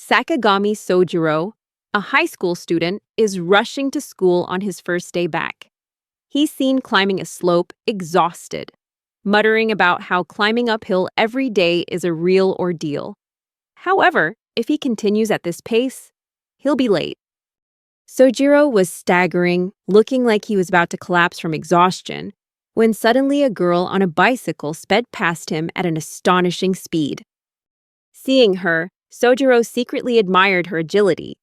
Sakagami Sojiro, a high school student, is rushing to school on his first day back. He's seen climbing a slope, exhausted, muttering about how climbing uphill every day is a real ordeal. However, if he continues at this pace, he'll be late. Sojiro was staggering, looking like he was about to collapse from exhaustion, when suddenly a girl on a bicycle sped past him at an astonishing speed. Seeing her, Sojiro secretly admired her agility.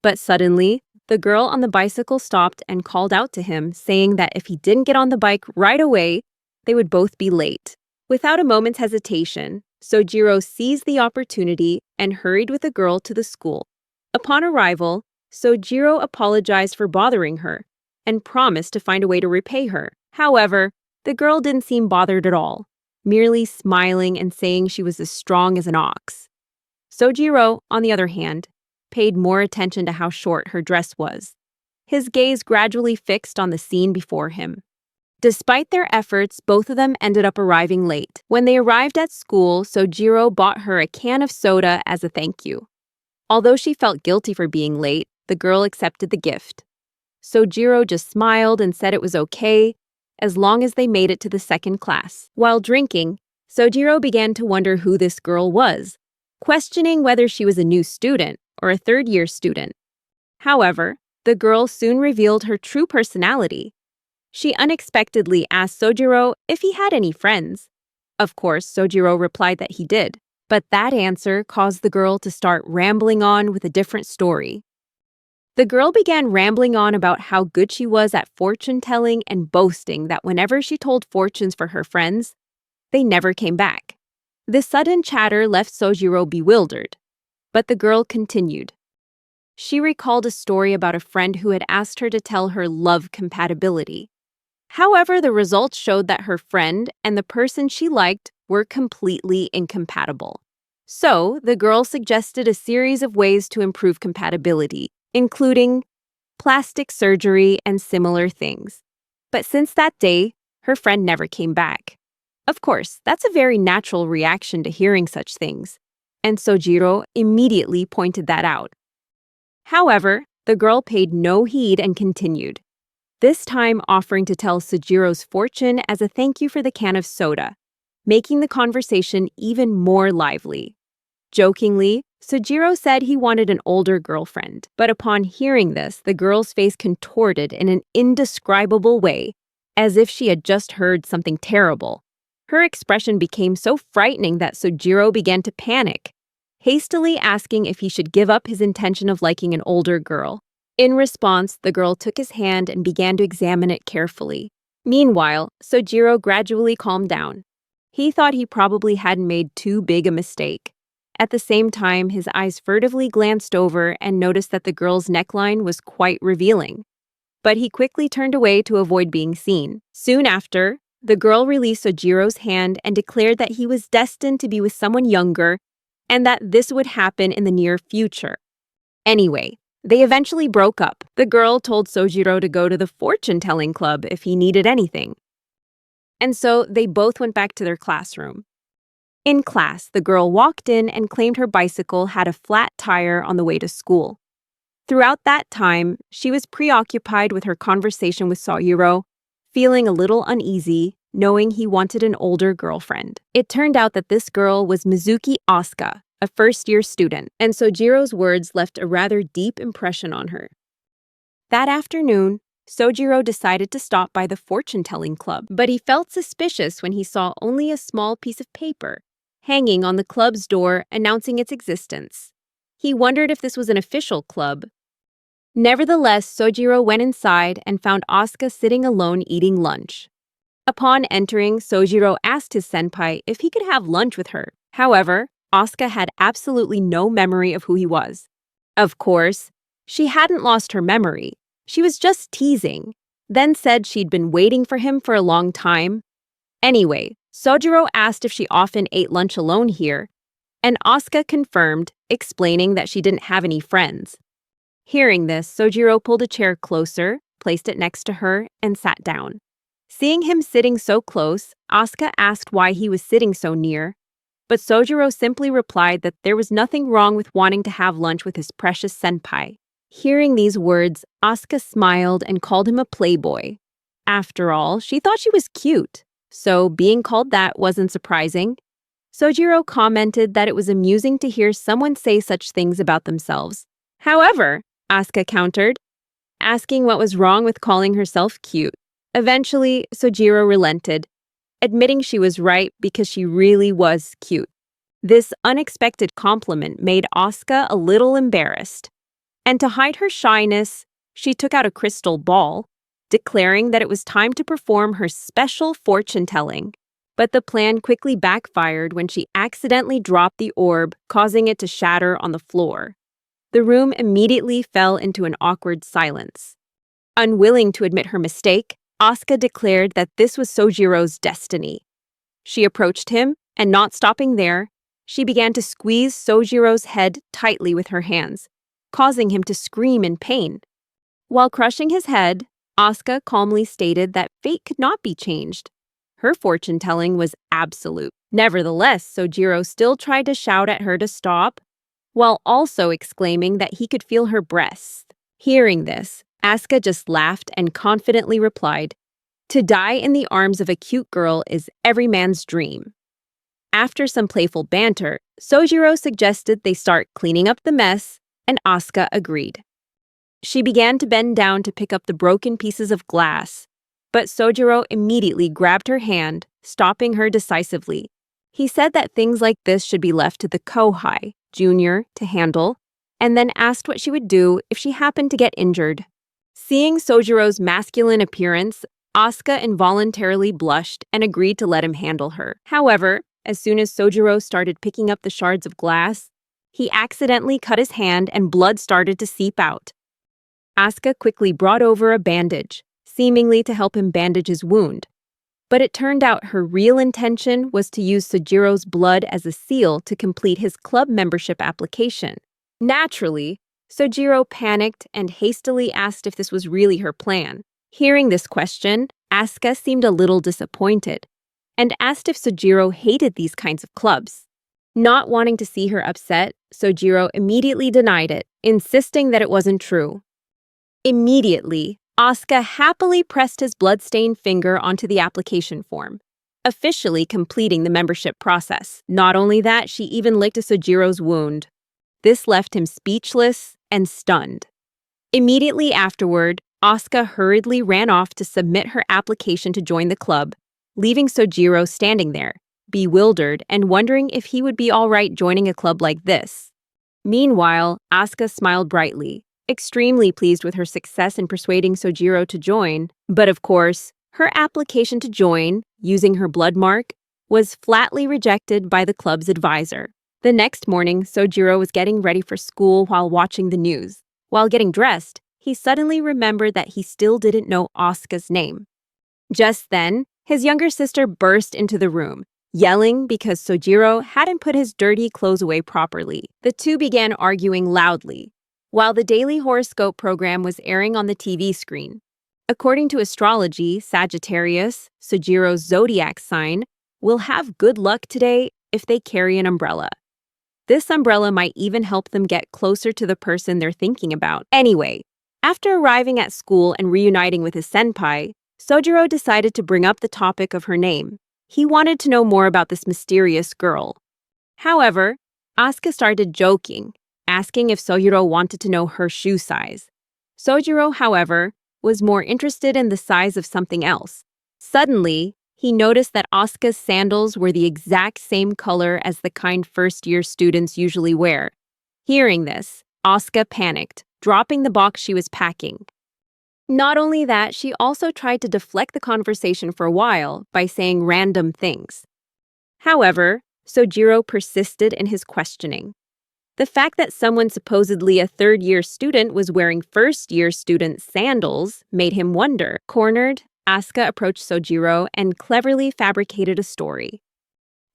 But suddenly, the girl on the bicycle stopped and called out to him, saying that if he didn't get on the bike right away, they would both be late. Without a moment's hesitation, Sojiro seized the opportunity and hurried with the girl to the school. Upon arrival, Sojiro apologized for bothering her and promised to find a way to repay her. However, the girl didn't seem bothered at all, merely smiling and saying she was as strong as an ox. Sojiro, on the other hand, paid more attention to how short her dress was. His gaze gradually fixed on the scene before him. Despite their efforts, both of them ended up arriving late. When they arrived at school, Sojiro bought her a can of soda as a thank you. Although she felt guilty for being late, the girl accepted the gift. Sojiro just smiled and said it was okay, as long as they made it to the second class. While drinking, Sojiro began to wonder who this girl was, questioning whether she was a new student or a third-year student. However, the girl soon revealed her true personality. She unexpectedly asked Sojiro if he had any friends. Of course, Sojiro replied that he did, but that answer caused the girl to start rambling on with a different story. The girl began rambling on about how good she was at fortune-telling and boasting that whenever she told fortunes for her friends, they never came back. This sudden chatter left Sojiro bewildered, but the girl continued. She recalled a story about a friend who had asked her to tell her love compatibility. However, the results showed that her friend and the person she liked were completely incompatible. So, the girl suggested a series of ways to improve compatibility, including plastic surgery and similar things. But since that day, her friend never came back. Of course, that's a very natural reaction to hearing such things, and Sojiro immediately pointed that out. However, the girl paid no heed and continued, this time offering to tell Sojiro's fortune as a thank you for the can of soda, making the conversation even more lively. Jokingly, Sojiro said he wanted an older girlfriend, but upon hearing this, the girl's face contorted in an indescribable way, as if she had just heard something terrible. Her expression became so frightening that Sojiro began to panic, hastily asking if he should give up his intention of liking an older girl. In response, the girl took his hand and began to examine it carefully. Meanwhile, Sojiro gradually calmed down. He thought he probably hadn't made too big a mistake. At the same time, his eyes furtively glanced over and noticed that the girl's neckline was quite revealing. But he quickly turned away to avoid being seen. Soon after, the girl released Sojiro's hand and declared that he was destined to be with someone younger and that this would happen in the near future. Anyway, they eventually broke up. The girl told Sojiro to go to the fortune-telling club if he needed anything. And so they both went back to their classroom. In class, the girl walked in and claimed her bicycle had a flat tire on the way to school. Throughout that time, she was preoccupied with her conversation with Sojiro, feeling a little uneasy, knowing he wanted an older girlfriend. It turned out that this girl was Mizuki Asuka, a first-year student, and Sojiro's words left a rather deep impression on her. That afternoon, Sojiro decided to stop by the fortune-telling club, but he felt suspicious when he saw only a small piece of paper hanging on the club's door announcing its existence. He wondered if this was an official club. Nevertheless, Sojiro went inside and found Asuka sitting alone eating lunch. Upon entering, Sojiro asked his senpai if he could have lunch with her. However, Asuka had absolutely no memory of who he was. Of course, she hadn't lost her memory. She was just teasing, then said she'd been waiting for him for a long time. Anyway, Sojiro asked if she often ate lunch alone here, and Asuka confirmed, explaining that she didn't have any friends. Hearing this, Sojiro pulled a chair closer, placed it next to her, and sat down. Seeing him sitting so close, Asuka asked why he was sitting so near, but Sojiro simply replied that there was nothing wrong with wanting to have lunch with his precious senpai. Hearing these words, Asuka smiled and called him a playboy. After all, she thought she was cute, so being called that wasn't surprising. Sojiro commented that it was amusing to hear someone say such things about themselves. However, Asuka countered, asking what was wrong with calling herself cute. Eventually, Sojiro relented, admitting she was right because she really was cute. This unexpected compliment made Asuka a little embarrassed. And to hide her shyness, she took out a crystal ball, declaring that it was time to perform her special fortune-telling. But the plan quickly backfired when she accidentally dropped the orb, causing it to shatter on the floor. The room immediately fell into an awkward silence. Unwilling to admit her mistake, Asuka declared that this was Sojiro's destiny. She approached him, and not stopping there, she began to squeeze Sojiro's head tightly with her hands, causing him to scream in pain. While crushing his head, Asuka calmly stated that fate could not be changed. Her fortune-telling was absolute. Nevertheless, Sojiro still tried to shout at her to stop, while also exclaiming that he could feel her breasts. Hearing this, Asuka just laughed and confidently replied, "To die in the arms of a cute girl is every man's dream." After some playful banter, Sojiro suggested they start cleaning up the mess, and Asuka agreed. She began to bend down to pick up the broken pieces of glass, but Sojiro immediately grabbed her hand, stopping her decisively. He said that things like this should be left to the Kohai, Junior, to handle, and then asked what she would do if she happened to get injured. Seeing Sojiro's masculine appearance, Asuka involuntarily blushed and agreed to let him handle her. However, as soon as Sojiro started picking up the shards of glass, he accidentally cut his hand and blood started to seep out. Asuka quickly brought over a bandage, seemingly to help him bandage his wound. But it turned out her real intention was to use Sojiro's blood as a seal to complete his club membership application. Naturally, Sojiro panicked and hastily asked if this was really her plan. Hearing this question, Asuka seemed a little disappointed and asked if Sojiro hated these kinds of clubs. Not wanting to see her upset, Sojiro immediately denied it, insisting that it wasn't true. Immediately, Asuka happily pressed his blood-stained finger onto the application form, officially completing the membership process. Not only that, she even licked Sojiro's wound. This left him speechless and stunned. Immediately afterward, Asuka hurriedly ran off to submit her application to join the club, leaving Sojiro standing there, bewildered and wondering if he would be all right joining a club like this. Meanwhile, Asuka smiled brightly, extremely pleased with her success in persuading Sojiro to join. But of course, her application to join, using her blood mark, was flatly rejected by the club's advisor. The next morning, Sojiro was getting ready for school while watching the news. While getting dressed, he suddenly remembered that he still didn't know Asuka's name. Just then, his younger sister burst into the room, yelling because Sojiro hadn't put his dirty clothes away properly. The two began arguing loudly, while the daily horoscope program was airing on the TV screen. According to astrology, Sagittarius, Sojiro's zodiac sign, will have good luck today if they carry an umbrella. This umbrella might even help them get closer to the person they're thinking about. Anyway, after arriving at school and reuniting with his senpai, Sojiro decided to bring up the topic of her name. He wanted to know more about this mysterious girl. However, Asuka started joking, asking if Sojiro wanted to know her shoe size. Sojiro, however, was more interested in the size of something else. Suddenly, he noticed that Asuka's sandals were the exact same color as the kind first-year students usually wear. Hearing this, Asuka panicked, dropping the box she was packing. Not only that, she also tried to deflect the conversation for a while by saying random things. However, Sojiro persisted in his questioning. The fact that someone supposedly a third-year student was wearing first-year student sandals made him wonder. Cornered, Asuka approached Sojiro and cleverly fabricated a story.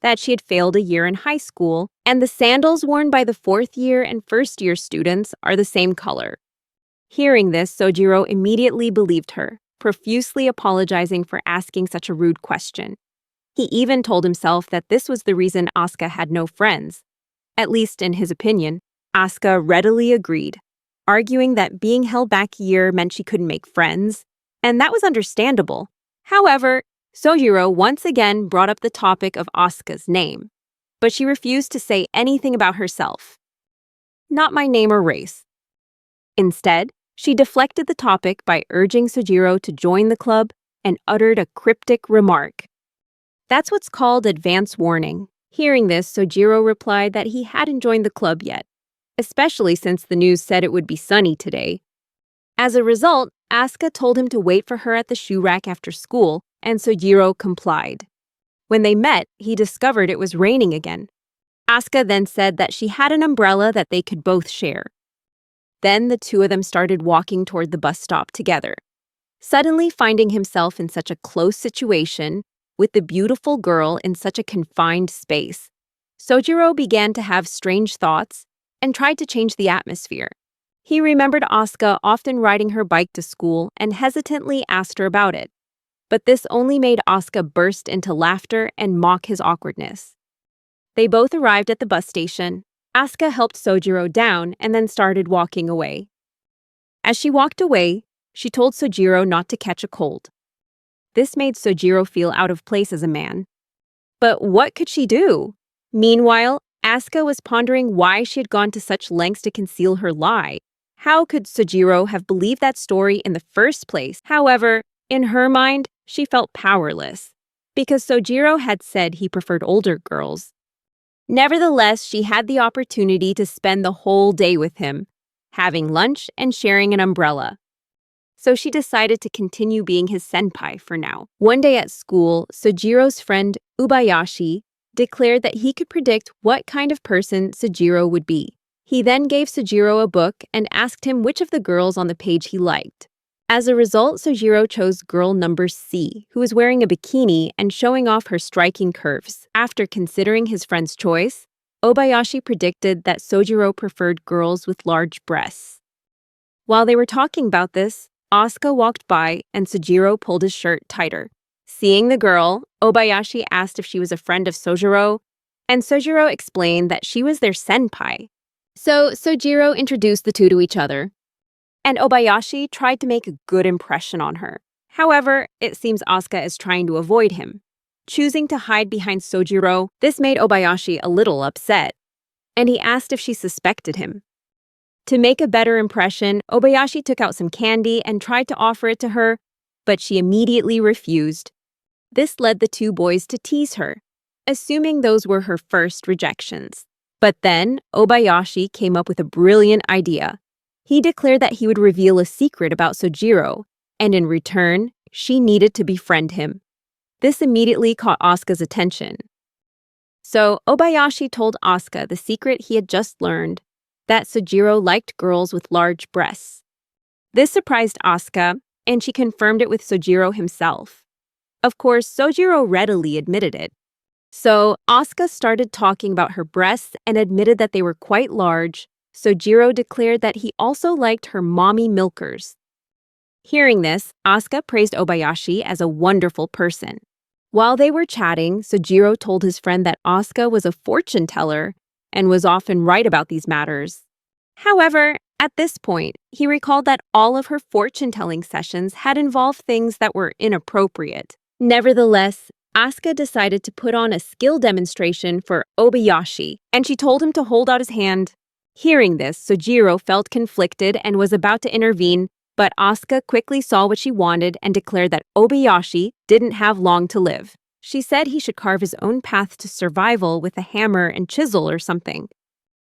That she had failed a year in high school, and the sandals worn by the fourth-year and first-year students are the same color. Hearing this, Sojiro immediately believed her, profusely apologizing for asking such a rude question. He even told himself that this was the reason Asuka had no friends. At least in his opinion, Asuka readily agreed, arguing that being held back a year meant she couldn't make friends, and that was understandable. However, Sojiro once again brought up the topic of Asuka's name, but she refused to say anything about herself. Not my name or race. Instead, she deflected the topic by urging Sojiro to join the club and uttered a cryptic remark. That's what's called advance warning. Hearing this, Sojiro replied that he hadn't joined the club yet, especially since the news said it would be sunny today. As a result, Asuka told him to wait for her at the shoe rack after school, and Sojiro complied. When they met, he discovered it was raining again. Asuka then said that she had an umbrella that they could both share. Then the two of them started walking toward the bus stop together. Suddenly finding himself in such a close situation, with the beautiful girl in such a confined space, Sojiro began to have strange thoughts and tried to change the atmosphere. He remembered Asuka often riding her bike to school and hesitantly asked her about it. But this only made Asuka burst into laughter and mock his awkwardness. They both arrived at the bus station. Asuka helped Sojiro down and then started walking away. As she walked away, she told Sojiro not to catch a cold. This made Sojiro feel out of place as a man. But what could she do? Meanwhile, Asuka was pondering why she had gone to such lengths to conceal her lie. How could Sojiro have believed that story in the first place? However, in her mind, she felt powerless, because Sojiro had said he preferred older girls. Nevertheless, she had the opportunity to spend the whole day with him, having lunch and sharing an umbrella. So she decided to continue being his senpai for now. One day at school, Sojiro's friend Ubayashi declared that he could predict what kind of person Sojiro would be. He then gave Sojiro a book and asked him which of the girls on the page he liked. As a result, Sojiro chose girl number C, who was wearing a bikini and showing off her striking curves. After considering his friend's choice, Obayashi predicted that Sojiro preferred girls with large breasts. While they were talking about this, Asuka walked by and Sojiro pulled his shirt tighter. Seeing the girl, Obayashi asked if she was a friend of Sojiro, and Sojiro explained that she was their senpai. So Sojiro introduced the two to each other, and Obayashi tried to make a good impression on her. However, it seems Asuka is trying to avoid him. Choosing to hide behind Sojiro, this made Obayashi a little upset, and he asked if she suspected him. To make a better impression, Obayashi took out some candy and tried to offer it to her, but she immediately refused. This led the two boys to tease her, assuming those were her first rejections. But then, Obayashi came up with a brilliant idea. He declared that he would reveal a secret about Sojiro, and in return, she needed to befriend him. This immediately caught Asuka's attention. So, Obayashi told Asuka the secret he had just learned, that Sojiro liked girls with large breasts. This surprised Asuka, and she confirmed it with Sojiro himself. Of course, Sojiro readily admitted it. So, Asuka started talking about her breasts and admitted that they were quite large. Sojiro declared that he also liked her mommy milkers. Hearing this, Asuka praised Obayashi as a wonderful person. While they were chatting, Sojiro told his friend that Asuka was a fortune teller and was often right about these matters. However, at this point, he recalled that all of her fortune-telling sessions had involved things that were inappropriate. Nevertheless, Asuka decided to put on a skill demonstration for Obayashi, and she told him to hold out his hand. Hearing this, Sojiro felt conflicted and was about to intervene, but Asuka quickly saw what she wanted and declared that Obayashi didn't have long to live. She said he should carve his own path to survival with a hammer and chisel or something.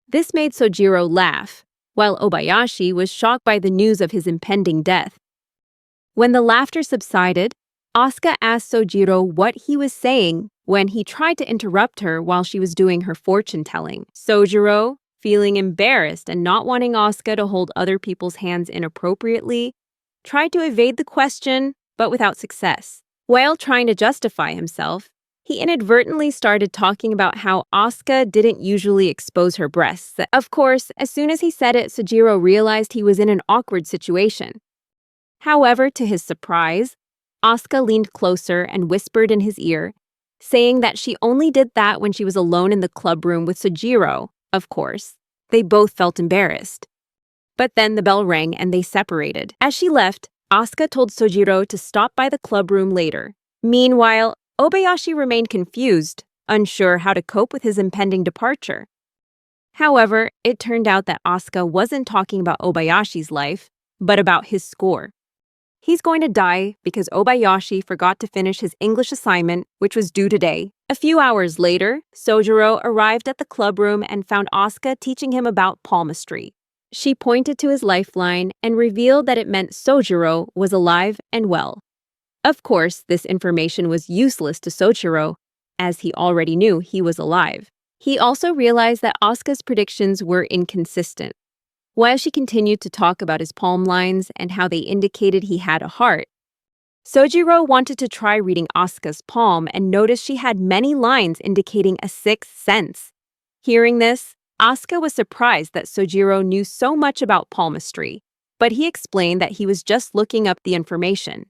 This made Sojiro laugh, while Obayashi was shocked by the news of his impending death. When the laughter subsided, Asuka asked Sojiro what he was saying when he tried to interrupt her while she was doing her fortune-telling. Sojiro, feeling embarrassed and not wanting Asuka to hold other people's hands inappropriately, tried to evade the question, but without success. While trying to justify himself, he inadvertently started talking about how Asuka didn't usually expose her breasts. Of course, as soon as he said it, Sojiro realized he was in an awkward situation. However, to his surprise, Asuka leaned closer and whispered in his ear, saying that she only did that when she was alone in the club room with Sojiro, of course. They both felt embarrassed. But then the bell rang and they separated. As she left, Asuka told Sojiro to stop by the club room later. Meanwhile, Obayashi remained confused, unsure how to cope with his impending departure. However, it turned out that Asuka wasn't talking about Obayashi's life, but about his score. He's going to die because Obayashi forgot to finish his English assignment, which was due today. A few hours later, Sojiro arrived at the club room and found Asuka teaching him about palmistry. She pointed to his lifeline and revealed that it meant Sojiro was alive and well. Of course, this information was useless to Sojiro, as he already knew he was alive. He also realized that Asuka's predictions were inconsistent. While she continued to talk about his palm lines and how they indicated he had a heart, Sojiro wanted to try reading Asuka's palm and noticed she had many lines indicating a sixth sense. Hearing this, Asuka was surprised that Sojiro knew so much about palmistry, but he explained that he was just looking up the information.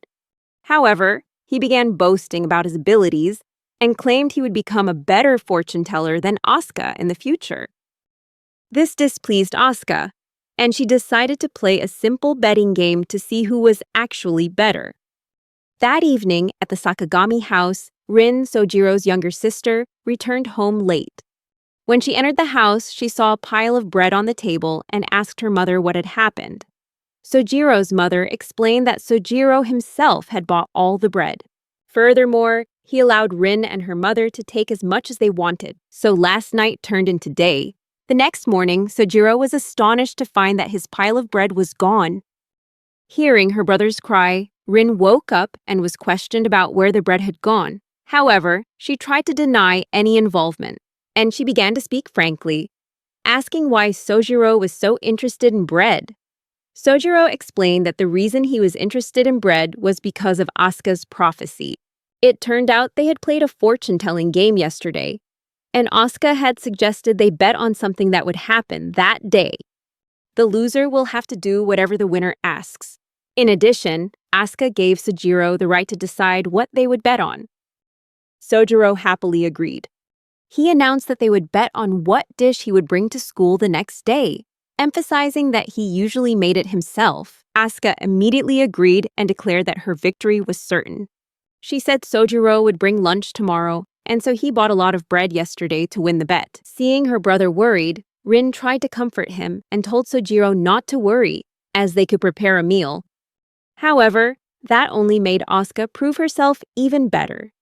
However, he began boasting about his abilities and claimed he would become a better fortune teller than Asuka in the future. This displeased Asuka, and she decided to play a simple betting game to see who was actually better. That evening, at the Sakagami house, Rin, Sojiro's younger sister, returned home late. When she entered the house, she saw a pile of bread on the table and asked her mother what had happened. Sojiro's mother explained that Sojiro himself had bought all the bread. Furthermore, he allowed Rin and her mother to take as much as they wanted, so last night turned into day. The next morning, Sojiro was astonished to find that his pile of bread was gone. Hearing her brother's cry, Rin woke up and was questioned about where the bread had gone. However, she tried to deny any involvement, and she began to speak frankly, asking why Sojiro was so interested in bread. Sojiro explained that the reason he was interested in bread was because of Asuka's prophecy. It turned out they had played a fortune-telling game yesterday, and Asuka had suggested they bet on something that would happen that day. The loser will have to do whatever the winner asks. In addition, Asuka gave Sojiro the right to decide what they would bet on. Sojiro happily agreed. He announced that they would bet on what dish he would bring to school the next day, emphasizing that he usually made it himself. Asuka immediately agreed and declared that her victory was certain. She said Sojiro would bring lunch tomorrow, and so he bought a lot of bread yesterday to win the bet. Seeing her brother worried, Rin tried to comfort him and told Sojiro not to worry, as they could prepare a meal. However, that only made Asuka prove herself even better.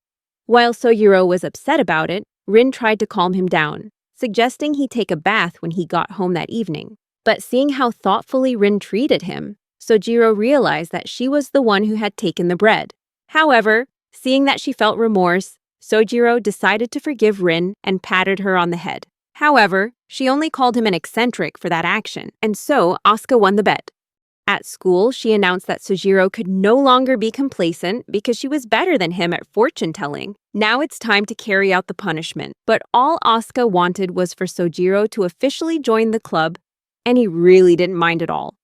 While Sojiro was upset about it, Rin tried to calm him down, suggesting he take a bath when he got home that evening. But seeing how thoughtfully Rin treated him, Sojiro realized that she was the one who had taken the bread. However, seeing that she felt remorse, Sojiro decided to forgive Rin and patted her on the head. However, she only called him an eccentric for that action, and so Asuka won the bet. At school, she announced that Sojiro could no longer be complacent because she was better than him at fortune-telling. Now it's time to carry out the punishment. But all Asuka wanted was for Sojiro to officially join the club, and he really didn't mind at all.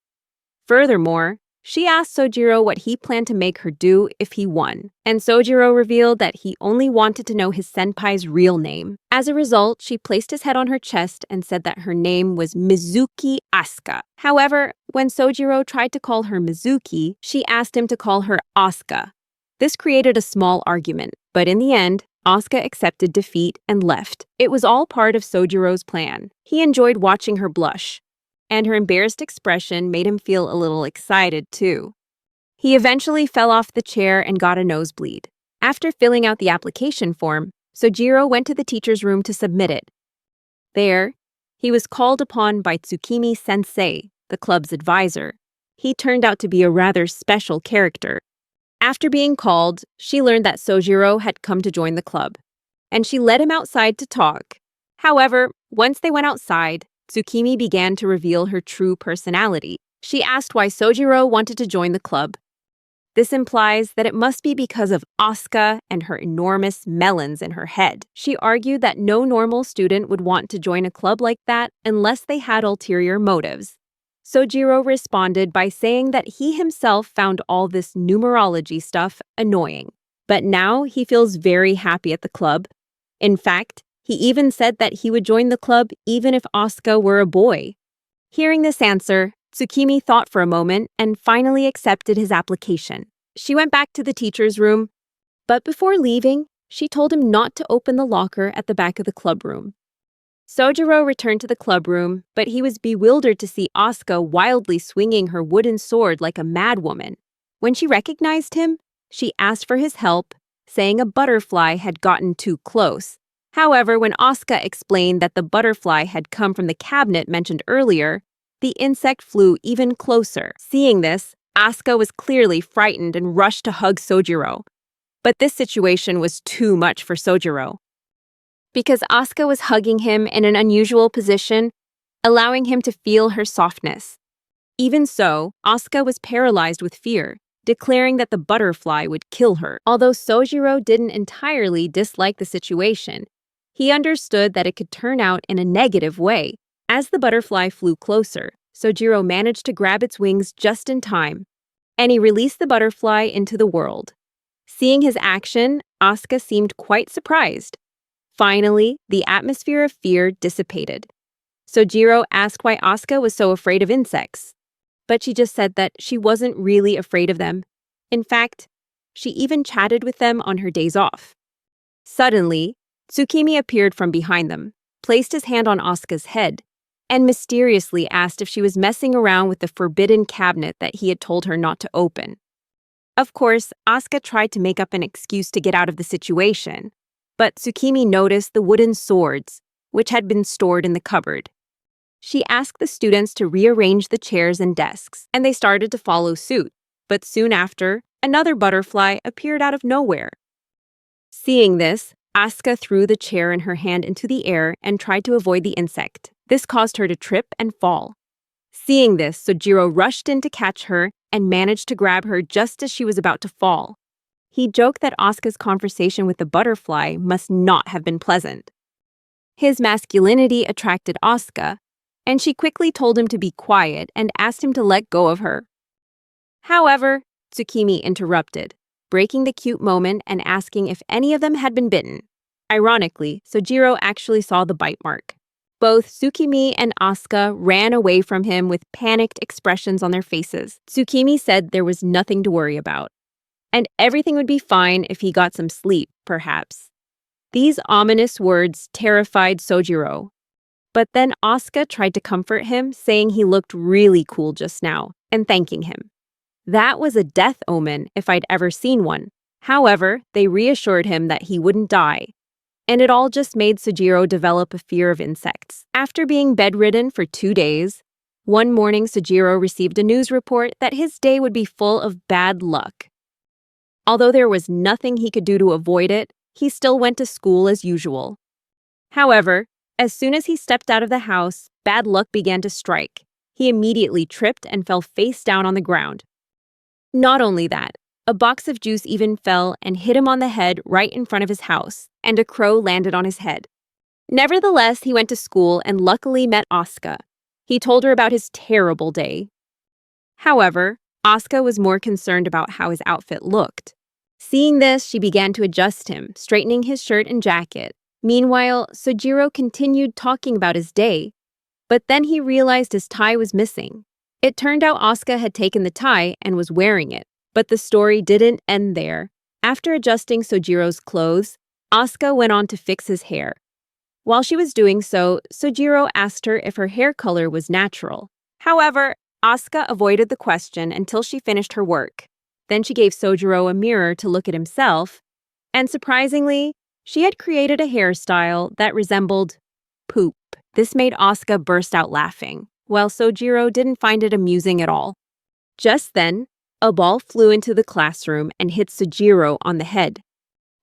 Furthermore, she asked Sojiro what he planned to make her do if he won, and Sojiro revealed that he only wanted to know his senpai's real name. As a result, she placed his head on her chest and said that her name was Mizuki Asuka. However, when Sojiro tried to call her Mizuki, she asked him to call her Asuka. This created a small argument, but in the end, Asuka accepted defeat and left. It was all part of Sojiro's plan. He enjoyed watching her blush, and her embarrassed expression made him feel a little excited, too. He eventually fell off the chair and got a nosebleed. After filling out the application form, Sojiro went to the teacher's room to submit it. There, he was called upon by Tsukimi-sensei, the club's advisor. He turned out to be a rather special character. After being called, she learned that Sojiro had come to join the club, and she led him outside to talk. However, once they went outside, Tsukimi began to reveal her true personality. She asked why Sojiro wanted to join the club. This implies that it must be because of Asuka and her enormous melons in her head. She argued that no normal student would want to join a club like that unless they had ulterior motives. Sojiro responded by saying that he himself found all this numerology stuff annoying. But now he feels very happy at the club. In fact, he even said that he would join the club even if Asuka were a boy. Hearing this answer, Tsukimi thought for a moment and finally accepted his application. She went back to the teacher's room, but before leaving, she told him not to open the locker at the back of the club room. Sojiro returned to the club room, but he was bewildered to see Asuka wildly swinging her wooden sword like a madwoman. When she recognized him, she asked for his help, saying a butterfly had gotten too close. However, when Asuka explained that the butterfly had come from the cabinet mentioned earlier, the insect flew even closer. Seeing this, Asuka was clearly frightened and rushed to hug Sojiro. But this situation was too much for Sojiro, because Asuka was hugging him in an unusual position, allowing him to feel her softness. Even so, Asuka was paralyzed with fear, declaring that the butterfly would kill her. Although Sojiro didn't entirely dislike the situation, he understood that it could turn out in a negative way. As the butterfly flew closer, Sojiro managed to grab its wings just in time, and he released the butterfly into the world. Seeing his action, Asuka seemed quite surprised. Finally, the atmosphere of fear dissipated. Sojiro asked why Asuka was so afraid of insects, but she just said that she wasn't really afraid of them. In fact, she even chatted with them on her days off. Suddenly, Tsukimi appeared from behind them, placed his hand on Asuka's head, and mysteriously asked if she was messing around with the forbidden cabinet that he had told her not to open. Of course, Asuka tried to make up an excuse to get out of the situation, but Tsukimi noticed the wooden swords, which had been stored in the cupboard. She asked the students to rearrange the chairs and desks, and they started to follow suit. But soon after, another butterfly appeared out of nowhere. Seeing this, Asuka threw the chair in her hand into the air and tried to avoid the insect. This caused her to trip and fall. Seeing this, Sojiro rushed in to catch her and managed to grab her just as she was about to fall. He joked that Asuka's conversation with the butterfly must not have been pleasant. His masculinity attracted Asuka, and she quickly told him to be quiet and asked him to let go of her. However, Tsukimi interrupted, breaking the cute moment and asking if any of them had been bitten. Ironically, Sojiro actually saw the bite mark. Both Tsukimi and Asuka ran away from him with panicked expressions on their faces. Tsukimi said there was nothing to worry about, and everything would be fine if he got some sleep, perhaps. These ominous words terrified Sojiro. But then Asuka tried to comfort him, saying he looked really cool just now, and thanking him. That was a death omen if I'd ever seen one. However, they reassured him that he wouldn't die, and it all just made Sojiro develop a fear of insects. After being bedridden for 2 days, one morning Sojiro received a news report that his day would be full of bad luck. Although there was nothing he could do to avoid it, he still went to school as usual. However, as soon as he stepped out of the house, bad luck began to strike. He immediately tripped and fell face down on the ground. Not only that, a box of juice even fell and hit him on the head right in front of his house, and a crow landed on his head. Nevertheless, he went to school and luckily met Asuka. He told her about his terrible day. However, Asuka was more concerned about how his outfit looked. Seeing this, she began to adjust him, straightening his shirt and jacket. Meanwhile, Sojiro continued talking about his day, but then he realized his tie was missing. It turned out Asuka had taken the tie and was wearing it, but the story didn't end there. After adjusting Sojiro's clothes, Asuka went on to fix his hair. While she was doing so, Sojiro asked her if her hair color was natural. However, Asuka avoided the question until she finished her work. Then she gave Sojiro a mirror to look at himself, and surprisingly, she had created a hairstyle that resembled poop. This made Asuka burst out laughing, while Sojiro didn't find it amusing at all. Just then, a ball flew into the classroom and hit Sojiro on the head.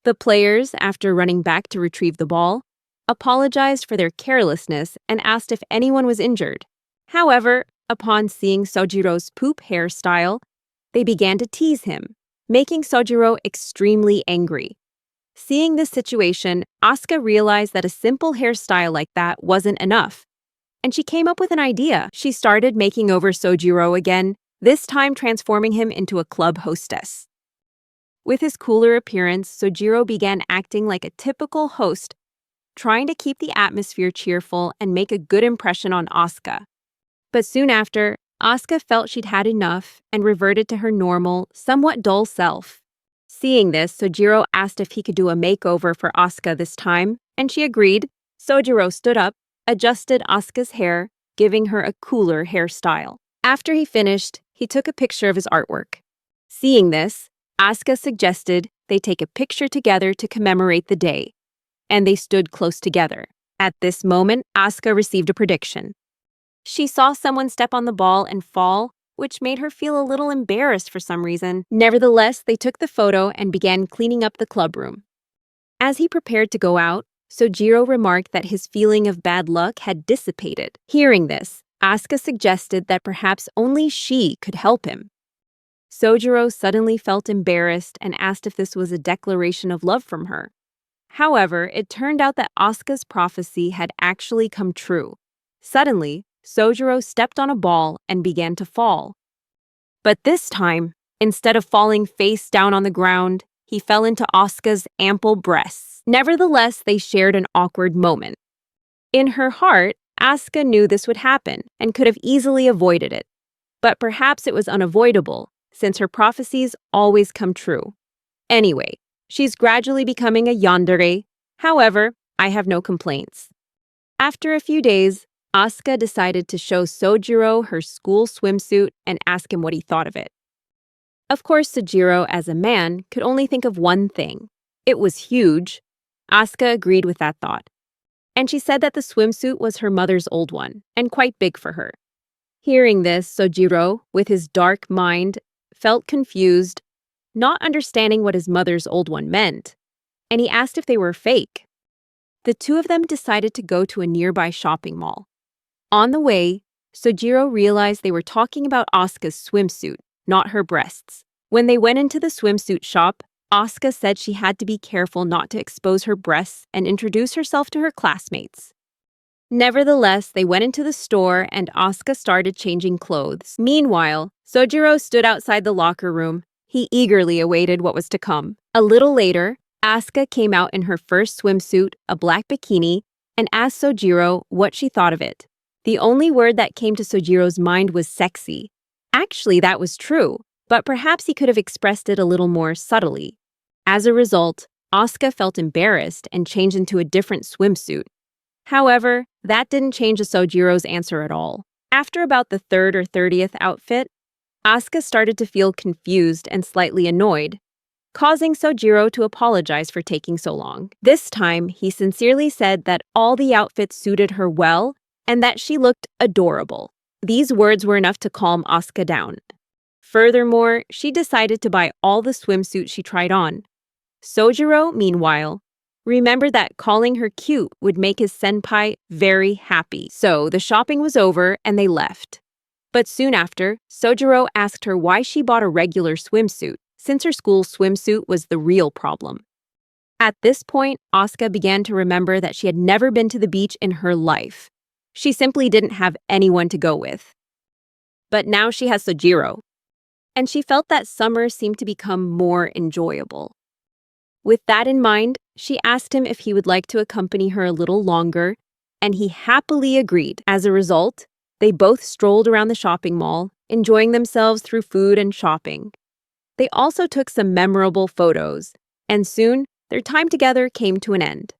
The players, after running back to retrieve the ball, apologized for their carelessness and asked if anyone was injured. However, upon seeing Sojiro's poop hairstyle, they began to tease him, making Sojiro extremely angry. Seeing this situation, Asuka realized that a simple hairstyle like that wasn't enough, and she came up with an idea. She started making over Sojiro again, this time transforming him into a club hostess. With his cooler appearance, Sojiro began acting like a typical host, trying to keep the atmosphere cheerful and make a good impression on Asuka. But soon after, Asuka felt she'd had enough and reverted to her normal, somewhat dull self. Seeing this, Sojiro asked if he could do a makeover for Asuka this time, and she agreed. Sojiro stood up, adjusted Asuka's hair, giving her a cooler hairstyle. After he finished, he took a picture of his artwork. Seeing this, Asuka suggested they take a picture together to commemorate the day, and they stood close together. At this moment, Asuka received a prediction. She saw someone step on the ball and fall, which made her feel a little embarrassed for some reason. Nevertheless, they took the photo and began cleaning up the club room. As he prepared to go out, Sojiro remarked that his feeling of bad luck had dissipated. Hearing this, Asuka suggested that perhaps only she could help him. Sojiro suddenly felt embarrassed and asked if this was a declaration of love from her. However, it turned out that Asuka's prophecy had actually come true. Suddenly, Sojiro stepped on a ball and began to fall. But this time, instead of falling face down on the ground, he fell into Asuka's ample breasts. Nevertheless, they shared an awkward moment. In her heart, Asuka knew this would happen and could have easily avoided it. But perhaps it was unavoidable, since her prophecies always come true. Anyway, she's gradually becoming a yandere. However, I have no complaints. After a few days, Asuka decided to show Sojiro her school swimsuit and ask him what he thought of it. Of course, Sojiro, as a man, could only think of one thing. It was huge. Asuka agreed with that thought. And she said that the swimsuit was her mother's old one, and quite big for her. Hearing this, Sojiro, with his dark mind, felt confused, not understanding what his mother's old one meant, and he asked if they were fake. The two of them decided to go to a nearby shopping mall. On the way, Sojiro realized they were talking about Asuka's swimsuit, not her breasts. When they went into the swimsuit shop, Asuka said she had to be careful not to expose her breasts and introduce herself to her classmates. Nevertheless, they went into the store and Asuka started changing clothes. Meanwhile, Sojiro stood outside the locker room. He eagerly awaited what was to come. A little later, Asuka came out in her first swimsuit, a black bikini, and asked Sojiro what she thought of it. The only word that came to Sojiro's mind was sexy. Actually, that was true, but perhaps he could have expressed it a little more subtly. As a result, Asuka felt embarrassed and changed into a different swimsuit. However, that didn't change Sojiro's answer at all. After about the third or 30th outfit, Asuka started to feel confused and slightly annoyed, causing Sojiro to apologize for taking so long. This time, he sincerely said that all the outfits suited her well and that she looked adorable. These words were enough to calm Asuka down. Furthermore, she decided to buy all the swimsuits she tried on. Sojiro, meanwhile, remembered that calling her cute would make his senpai very happy. So the shopping was over and they left. But soon after, Sojiro asked her why she bought a regular swimsuit, since her school swimsuit was the real problem. At this point, Asuka began to remember that she had never been to the beach in her life. She simply didn't have anyone to go with. But now she has Sojiro, and she felt that summer seemed to become more enjoyable. With that in mind, she asked him if he would like to accompany her a little longer, and he happily agreed. As a result, they both strolled around the shopping mall, enjoying themselves through food and shopping. They also took some memorable photos, and soon, their time together came to an end.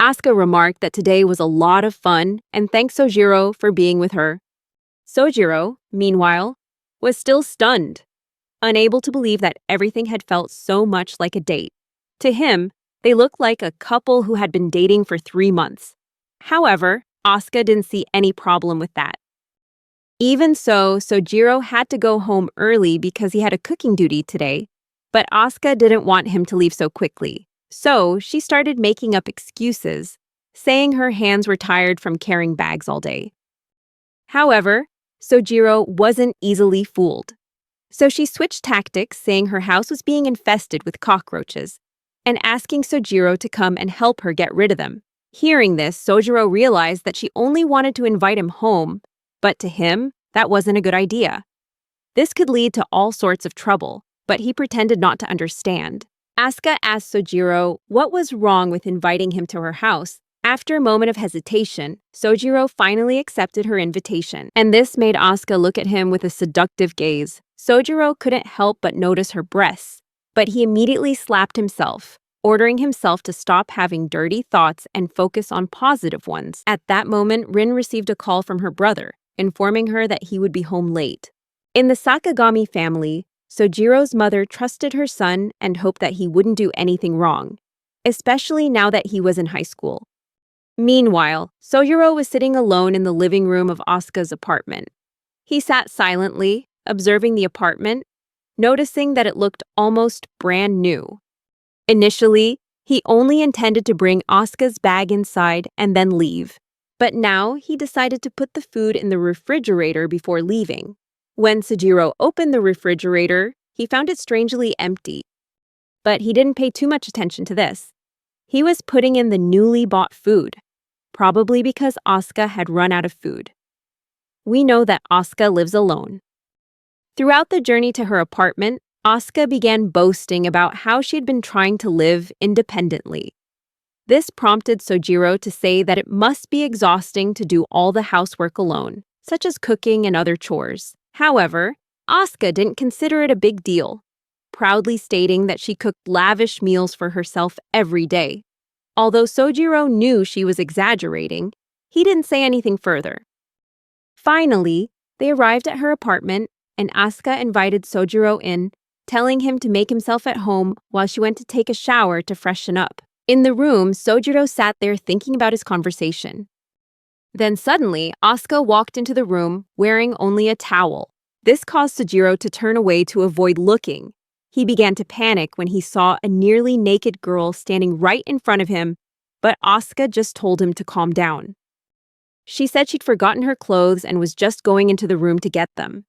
Asuka remarked that today was a lot of fun and thanked Sojiro for being with her. Sojiro, meanwhile, was still stunned, unable to believe that everything had felt so much like a date. To him, they looked like a couple who had been dating for 3 months. However, Asuka didn't see any problem with that. Even so, Sojiro had to go home early because he had a cooking duty today, but Asuka didn't want him to leave so quickly. So she started making up excuses, saying her hands were tired from carrying bags all day. However, Sojiro wasn't easily fooled. So she switched tactics, saying her house was being infested with cockroaches, and asking Sojiro to come and help her get rid of them. Hearing this, Sojiro realized that she only wanted to invite him home, but to him, that wasn't a good idea. This could lead to all sorts of trouble. but he pretended not to understand. Asuka asked Sojiro what was wrong with inviting him to her house. After a moment of hesitation, Sojiro finally accepted her invitation, and this made Asuka look at him with a seductive gaze. Sojiro couldn't help but notice her breasts, but he immediately slapped himself, ordering himself to stop having dirty thoughts and focus on positive ones. At that moment, Rin received a call from her brother, informing her that he would be home late. In the Sakagami family, Sojiro's mother trusted her son and hoped that he wouldn't do anything wrong, especially now that he was in high school. Meanwhile, Sojiro was sitting alone in the living room of Asuka's apartment. He sat silently, observing the apartment, noticing that it looked almost brand new. Initially, he only intended to bring Asuka's bag inside and then leave, but now he decided to put the food in the refrigerator before leaving. When Sojiro opened the refrigerator, he found it strangely empty. But he didn't pay too much attention to this. He was putting in the newly bought food, probably because Asuka had run out of food. We know that Asuka lives alone. Throughout the journey to her apartment, Asuka began boasting about how she had been trying to live independently. This prompted Sojiro to say that it must be exhausting to do all the housework alone, such as cooking and other chores. However, Asuka didn't consider it a big deal, proudly stating that she cooked lavish meals for herself every day. Although Sojiro knew she was exaggerating, he didn't say anything further. Finally, they arrived at her apartment, and Asuka invited Sojiro in, telling him to make himself at home while she went to take a shower to freshen up. In the room, Sojiro sat there thinking about his conversation. Then suddenly, Asuka walked into the room wearing only a towel. This caused Sojiro to turn away to avoid looking. He began to panic when he saw a nearly naked girl standing right in front of him, but Asuka just told him to calm down. She said she'd forgotten her clothes and was just going into the room to get them.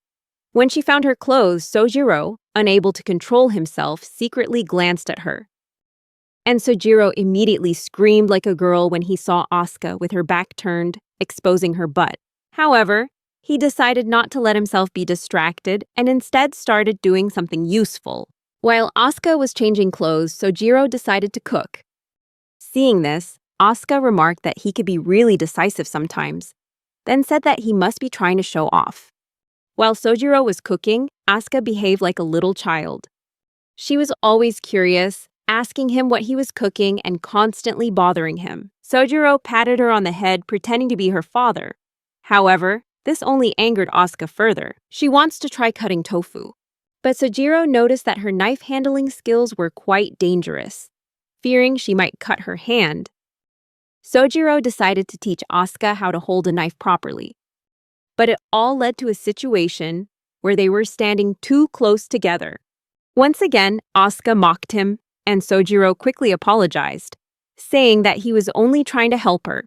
When she found her clothes, Sojiro, unable to control himself, secretly glanced at her. And Sojiro immediately screamed like a girl when he saw Asuka with her back turned, exposing her butt. However, he decided not to let himself be distracted and instead started doing something useful. While Asuka was changing clothes, Sojiro decided to cook. Seeing this, Asuka remarked that he could be really decisive sometimes, then said that he must be trying to show off. While Sojiro was cooking, Asuka behaved like a little child. She was always curious, asking him what he was cooking and constantly bothering him. Sojiro patted her on the head, pretending to be her father. However, this only angered Asuka further. She wants to try cutting tofu. But Sojiro noticed that her knife-handling skills were quite dangerous. Fearing she might cut her hand, Sojiro decided to teach Asuka how to hold a knife properly. But it all led to a situation where they were standing too close together. Once again, Asuka mocked him, and Sojiro quickly apologized, saying that he was only trying to help her.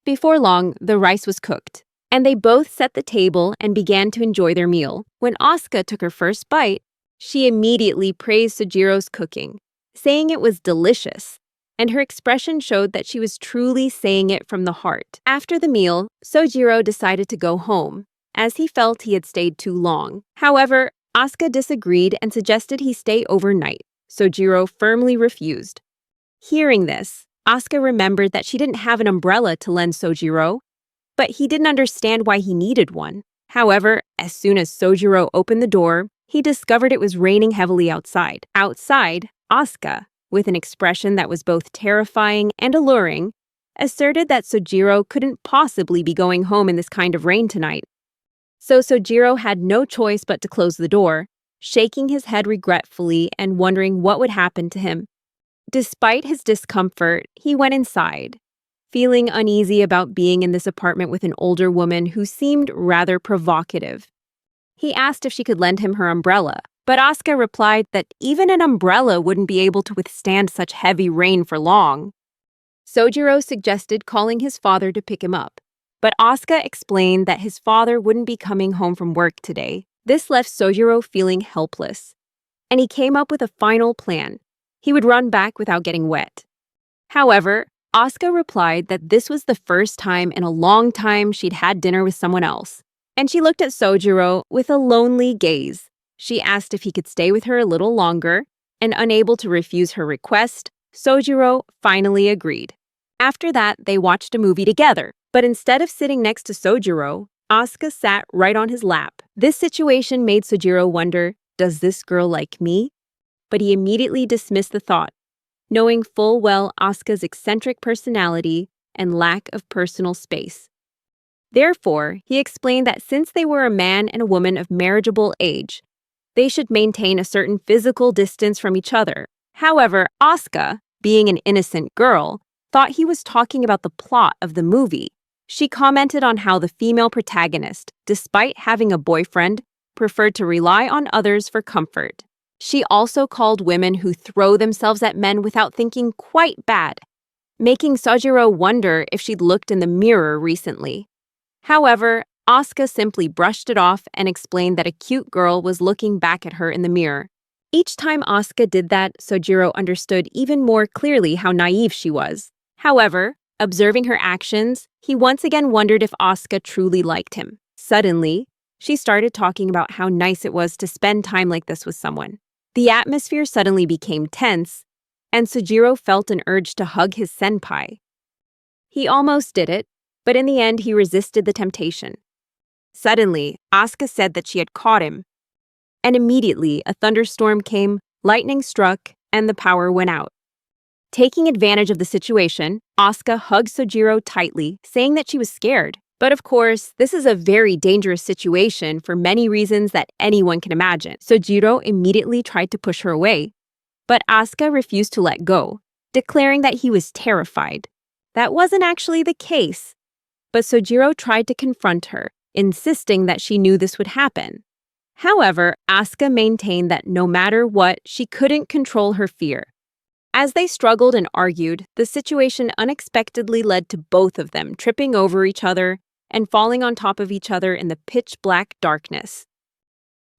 Before long, the rice was cooked, and they both set the table and began to enjoy their meal. When Asuka took her first bite, she immediately praised Sojiro's cooking, saying it was delicious, and her expression showed that she was truly saying it from the heart. After the meal, Sojiro decided to go home, as he felt he had stayed too long. However, Asuka disagreed and suggested he stay overnight. Sojiro firmly refused. Hearing this, Asuka remembered that she didn't have an umbrella to lend Sojiro, but he didn't understand why he needed one. However, as soon as Sojiro opened the door, he discovered it was raining heavily outside. Outside, Asuka, with an expression that was both terrifying and alluring, asserted that Sojiro couldn't possibly be going home in this kind of rain tonight. So Sojiro had no choice but to close the door, shaking his head regretfully and wondering what would happen to him. Despite his discomfort, he went inside, feeling uneasy about being in this apartment with an older woman who seemed rather provocative. He asked if she could lend him her umbrella, but Asuka replied that even an umbrella wouldn't be able to withstand such heavy rain for long. Sojiro suggested calling his father to pick him up, but Asuka explained that his father wouldn't be coming home from work today. This left Sojiro feeling helpless, and he came up with a final plan. He would run back without getting wet. However, Asuka replied that this was the first time in a long time she'd had dinner with someone else, and she looked at Sojiro with a lonely gaze. She asked if he could stay with her a little longer, and unable to refuse her request, Sojiro finally agreed. After that, they watched a movie together, but instead of sitting next to Sojiro, Asuka sat right on his lap. This situation made Sojiro wonder, does this girl like me? But he immediately dismissed the thought, knowing full well Asuka's eccentric personality and lack of personal space. Therefore, he explained that since they were a man and a woman of marriageable age, they should maintain a certain physical distance from each other. However, Asuka, being an innocent girl, thought he was talking about the plot of the movie. She commented on how the female protagonist, despite having a boyfriend, preferred to rely on others for comfort. She also called women who throw themselves at men without thinking quite bad, making Sojiro wonder if she'd looked in the mirror recently. However, Asuka simply brushed it off and explained that a cute girl was looking back at her in the mirror. Each time Asuka did that, Sojiro understood even more clearly how naive she was. However, observing her actions, he once again wondered if Asuka truly liked him. Suddenly, she started talking about how nice it was to spend time like this with someone. The atmosphere suddenly became tense, and Sojiro felt an urge to hug his senpai. He almost did it, but in the end he resisted the temptation. Suddenly, Asuka said that she had caught him, and immediately a thunderstorm came, lightning struck, and the power went out. Taking advantage of the situation, Asuka hugged Sojiro tightly, saying that she was scared. But of course, this is a very dangerous situation for many reasons that anyone can imagine. Sojiro immediately tried to push her away, but Asuka refused to let go, declaring that he was terrified. That wasn't actually the case, but Sojiro tried to confront her, insisting that she knew this would happen. However, Asuka maintained that no matter what, she couldn't control her fear. As they struggled and argued, the situation unexpectedly led to both of them tripping over each other and falling on top of each other in the pitch-black darkness.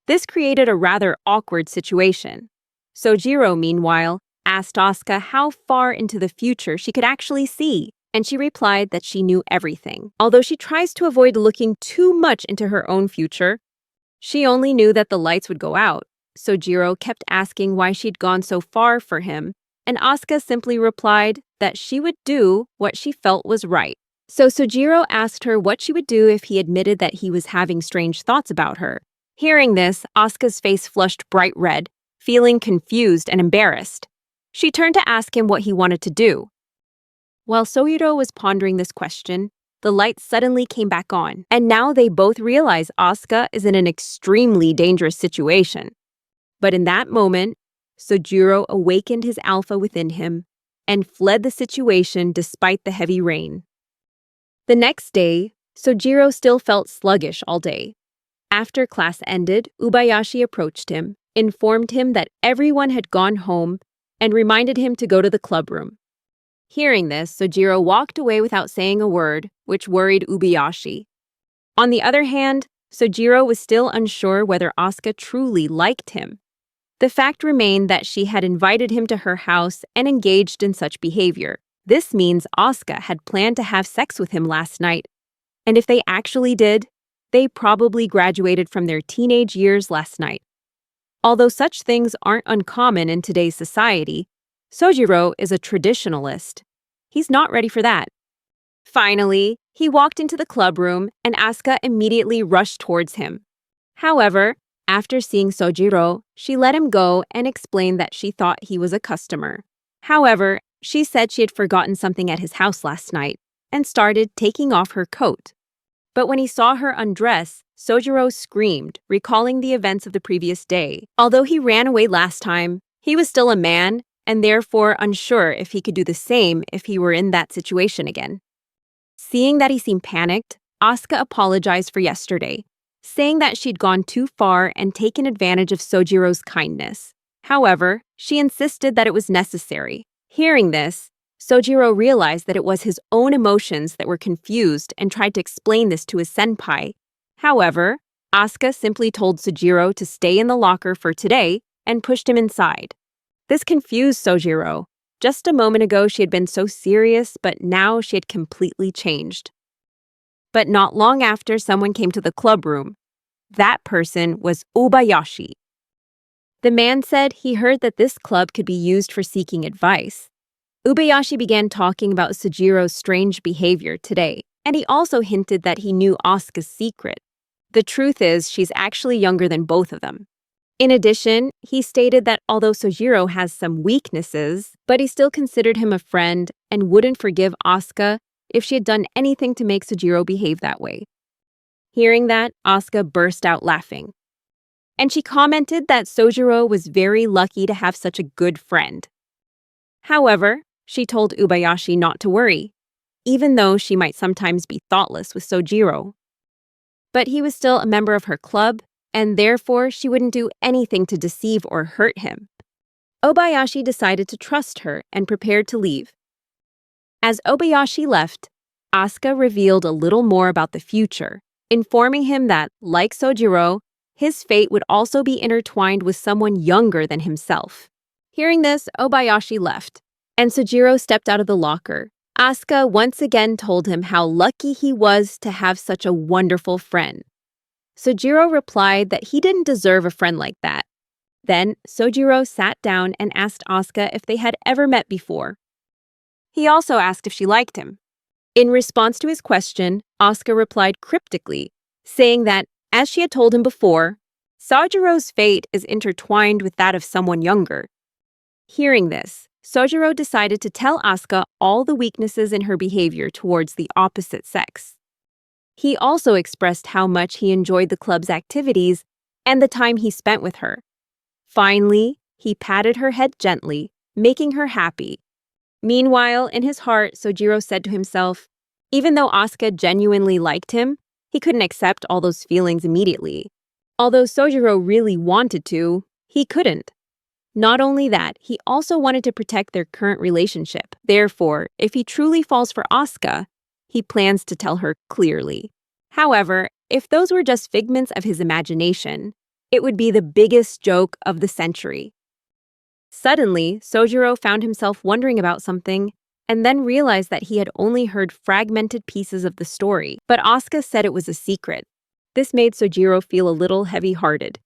This created a rather awkward situation. Sojiro, meanwhile, asked Asuka how far into the future she could actually see, and she replied that she knew everything. Although she tries to avoid looking too much into her own future, she only knew that the lights would go out. Sojiro kept asking why she'd gone so far for him, and Asuka simply replied that she would do what she felt was right. So Sojiro asked her what she would do if he admitted that he was having strange thoughts about her. Hearing this, Asuka's face flushed bright red, feeling confused and embarrassed. She turned to ask him what he wanted to do. While Sojiro was pondering this question, the lights suddenly came back on, and now they both realize Asuka is in an extremely dangerous situation. But in that moment, Sojiro awakened his alpha within him and fled the situation despite the heavy rain. The next day, Sojiro still felt sluggish all day. After class ended, Ubayashi approached him, informed him that everyone had gone home, and reminded him to go to the clubroom. Hearing this, Sojiro walked away without saying a word, which worried Ubayashi. On the other hand, Sojiro was still unsure whether Asuka truly liked him. The fact remained that she had invited him to her house and engaged in such behavior. This means Asuka had planned to have sex with him last night, and if they actually did, they probably graduated from their teenage years last night. Although such things aren't uncommon in today's society, Sojiro is a traditionalist. He's not ready for that. Finally, he walked into the clubroom and Asuka immediately rushed towards him. However, after seeing Sojiro, she let him go and explained that she thought he was a customer. However, she said she had forgotten something at his house last night and started taking off her coat. But when he saw her undress, Sojiro screamed, recalling the events of the previous day. Although he ran away last time, he was still a man and therefore unsure if he could do the same if he were in that situation again. Seeing that he seemed panicked, Asuka apologized for yesterday, saying that she'd gone too far and taken advantage of Sojiro's kindness. However, she insisted that it was necessary. Hearing this, Sojiro realized that it was his own emotions that were confused and tried to explain this to his senpai. However, Asuka simply told Sojiro to stay in the locker for today and pushed him inside. This confused Sojiro. Just a moment ago she had been so serious, but now she had completely changed. But not long after, someone came to the clubroom. That person was Ubayashi. The man said he heard that this club could be used for seeking advice. Ubayashi began talking about Sojiro's strange behavior today, and he also hinted that he knew Asuka's secret. The truth is, she's actually younger than both of them. In addition, he stated that although Sojiro has some weaknesses, but he still considered him a friend and wouldn't forgive Asuka if she had done anything to make Sojiro behave that way. Hearing that, Asuka burst out laughing. And she commented that Sojiro was very lucky to have such a good friend. However, she told Ubayashi not to worry, even though she might sometimes be thoughtless with Sojiro. But he was still a member of her club, and therefore she wouldn't do anything to deceive or hurt him. Obayashi decided to trust her and prepared to leave. As Obayashi left, Asuka revealed a little more about the future, informing him that, like Sojiro, his fate would also be intertwined with someone younger than himself. Hearing this, Obayashi left, and Sojiro stepped out of the locker. Asuka once again told him how lucky he was to have such a wonderful friend. Sojiro replied that he didn't deserve a friend like that. Then, Sojiro sat down and asked Asuka if they had ever met before. He also asked if she liked him. In response to his question, Asuka replied cryptically, saying that, as she had told him before, Sojiro's fate is intertwined with that of someone younger. Hearing this, Sojiro decided to tell Asuka all the weaknesses in her behavior towards the opposite sex. He also expressed how much he enjoyed the club's activities and the time he spent with her. Finally, he patted her head gently, making her happy. Meanwhile, in his heart, Sojiro said to himself, even though Asuka genuinely liked him, he couldn't accept all those feelings immediately. Although Sojiro really wanted to, he couldn't. Not only that, he also wanted to protect their current relationship. Therefore, if he truly falls for Asuka, he plans to tell her clearly. However, if those were just figments of his imagination, it would be the biggest joke of the century. Suddenly, Sojiro found himself wondering about something and then realized that he had only heard fragmented pieces of the story, but Asuka said it was a secret. This made Sojiro feel a little heavy-hearted.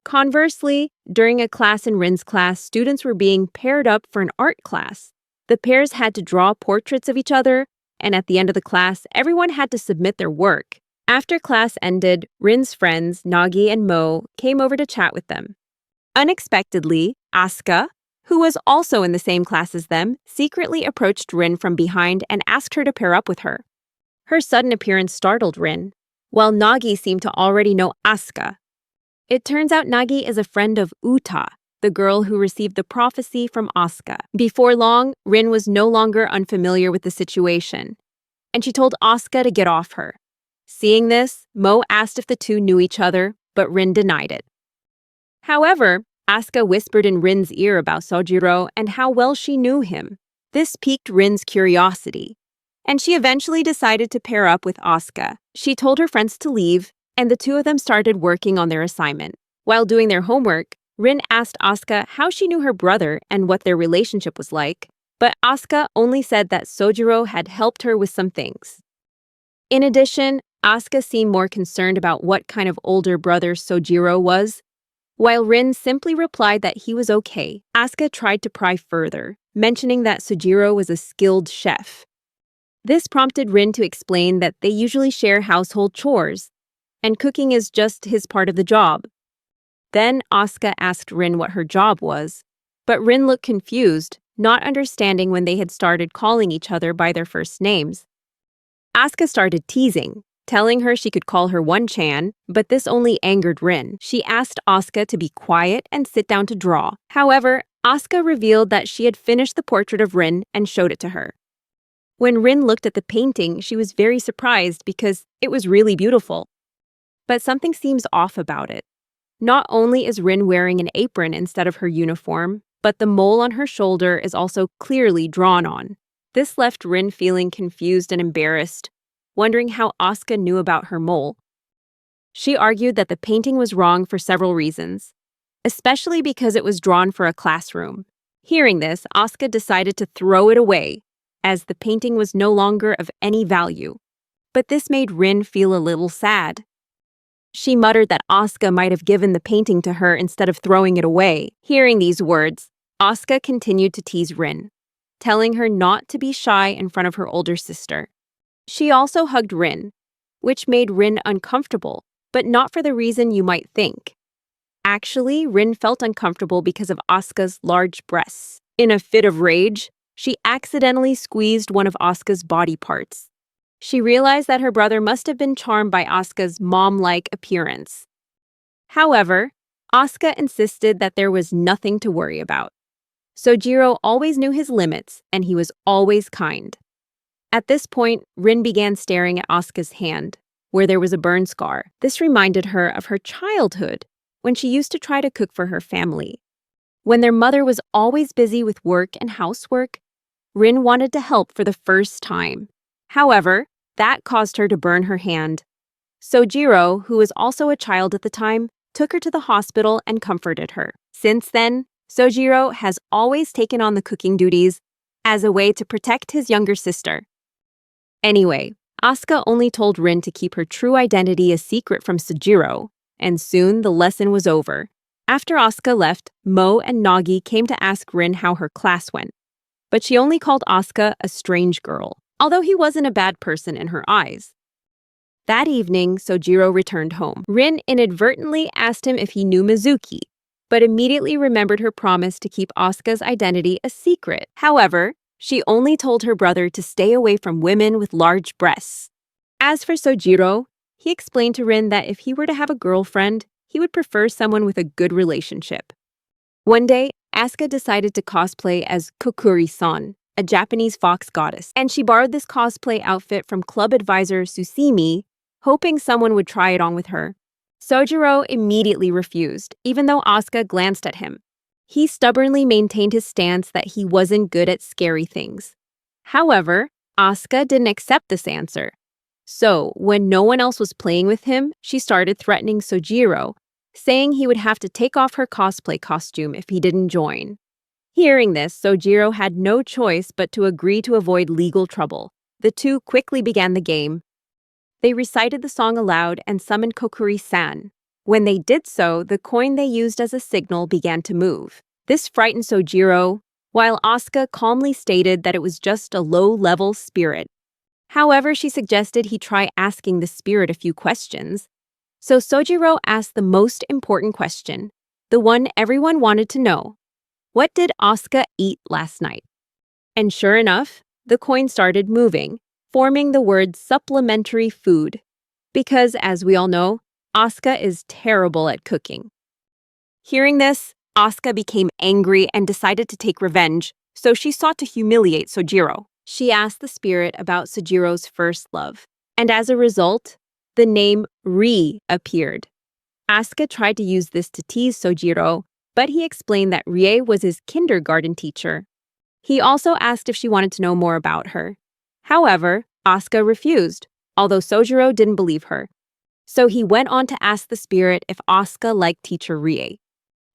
Conversely, during a class in Rin's class, students were being paired up for an art class. The pairs had to draw portraits of each other, and at the end of the class, everyone had to submit their work. After class ended, Rin's friends, Nagi and Mo, came over to chat with them. Unexpectedly, Asuka, who was also in the same class as them, secretly approached Rin from behind and asked her to pair up with her. Her sudden appearance startled Rin, while Nagi seemed to already know Asuka. It turns out Nagi is a friend of Uta, the girl who received the prophecy from Asuka. Before long, Rin was no longer unfamiliar with the situation, and she told Asuka to get off her. Seeing this, Mo asked if the two knew each other, but Rin denied it. However, Asuka whispered in Rin's ear about Sojiro and how well she knew him. This piqued Rin's curiosity, and she eventually decided to pair up with Asuka. She told her friends to leave, and the two of them started working on their assignment. While doing their homework, Rin asked Asuka how she knew her brother and what their relationship was like, but Asuka only said that Sojiro had helped her with some things. In addition, Asuka seemed more concerned about what kind of older brother Sojiro was, while Rin simply replied that he was okay. Asuka tried to pry further, mentioning that Sojiro was a skilled chef. This prompted Rin to explain that they usually share household chores, and cooking is just his part of the job. Then Asuka asked Rin what her job was, but Rin looked confused, not understanding when they had started calling each other by their first names. Asuka started teasing, telling her she could call her One-chan, but this only angered Rin. She asked Asuka to be quiet and sit down to draw. However, Asuka revealed that she had finished the portrait of Rin and showed it to her. When Rin looked at the painting, she was very surprised because it was really beautiful. But something seems off about it. Not only is Rin wearing an apron instead of her uniform, but the mole on her shoulder is also clearly drawn on. This left Rin feeling confused and embarrassed, wondering how Asuka knew about her mole. She argued that the painting was wrong for several reasons, especially because it was drawn for a classroom. Hearing this, Asuka decided to throw it away, as the painting was no longer of any value. But this made Rin feel a little sad. She muttered that Asuka might have given the painting to her instead of throwing it away. Hearing these words, Asuka continued to tease Rin, telling her not to be shy in front of her older sister. She also hugged Rin, which made Rin uncomfortable, but not for the reason you might think. Actually, Rin felt uncomfortable because of Asuka's large breasts. In a fit of rage, she accidentally squeezed one of Asuka's body parts. She realized that her brother must have been charmed by Asuka's mom-like appearance. However, Asuka insisted that there was nothing to worry about. Sojiro always knew his limits, and he was always kind. At this point, Rin began staring at Asuka's hand, where there was a burn scar. This reminded her of her childhood, when she used to try to cook for her family. When their mother was always busy with work and housework, Rin wanted to help for the first time. However, that caused her to burn her hand. Sojiro, who was also a child at the time, took her to the hospital and comforted her. Since then, Sojiro has always taken on the cooking duties as a way to protect his younger sister. Anyway, Asuka only told Rin to keep her true identity a secret from Sojiro, and soon the lesson was over. After Asuka left, Mo and Nagi came to ask Rin how her class went, but she only called Asuka a strange girl, although he wasn't a bad person in her eyes. That evening, Sojiro returned home. Rin inadvertently asked him if he knew Mizuki, but immediately remembered her promise to keep Asuka's identity a secret. However, she only told her brother to stay away from women with large breasts. As for Sojiro, he explained to Rin that if he were to have a girlfriend, he would prefer someone with a good relationship. One day, Asuka decided to cosplay as Kokuri-san, a Japanese fox goddess, and she borrowed this cosplay outfit from club advisor Susimi, hoping someone would try it on with her. Sojiro immediately refused, even though Asuka glanced at him. He stubbornly maintained his stance that he wasn't good at scary things. However, Asuka didn't accept this answer. So, when no one else was playing with him, she started threatening Sojiro, saying he would have to take off her cosplay costume if he didn't join. Hearing this, Sojiro had no choice but to agree to avoid legal trouble. The two quickly began the game. They recited the song aloud and summoned Kokuri-san. When they did so, the coin they used as a signal began to move. This frightened Sojiro, while Asuka calmly stated that it was just a low-level spirit. However, she suggested he try asking the spirit a few questions. So Sojiro asked the most important question, the one everyone wanted to know. What did Asuka eat last night? And sure enough, the coin started moving, forming the word supplementary food. Because, as we all know, Asuka is terrible at cooking. Hearing this, Asuka became angry and decided to take revenge, so she sought to humiliate Sojiro. She asked the spirit about Sojiro's first love, and as a result, the name Rie appeared. Asuka tried to use this to tease Sojiro, but he explained that Rie was his kindergarten teacher. He also asked if she wanted to know more about her. However, Asuka refused, although Sojiro didn't believe her. So he went on to ask the spirit if Asuka liked teacher Rie.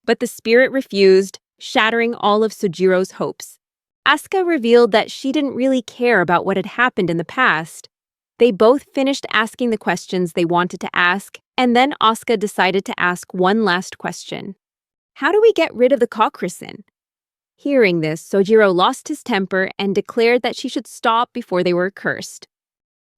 But the spirit refused, shattering all of Sojiro's hopes. Asuka revealed that she didn't really care about what had happened in the past. They both finished asking the questions they wanted to ask, and then Asuka decided to ask one last question. How do we get rid of the Kokuri-san? Hearing this, Sojiro lost his temper and declared that she should stop before they were cursed.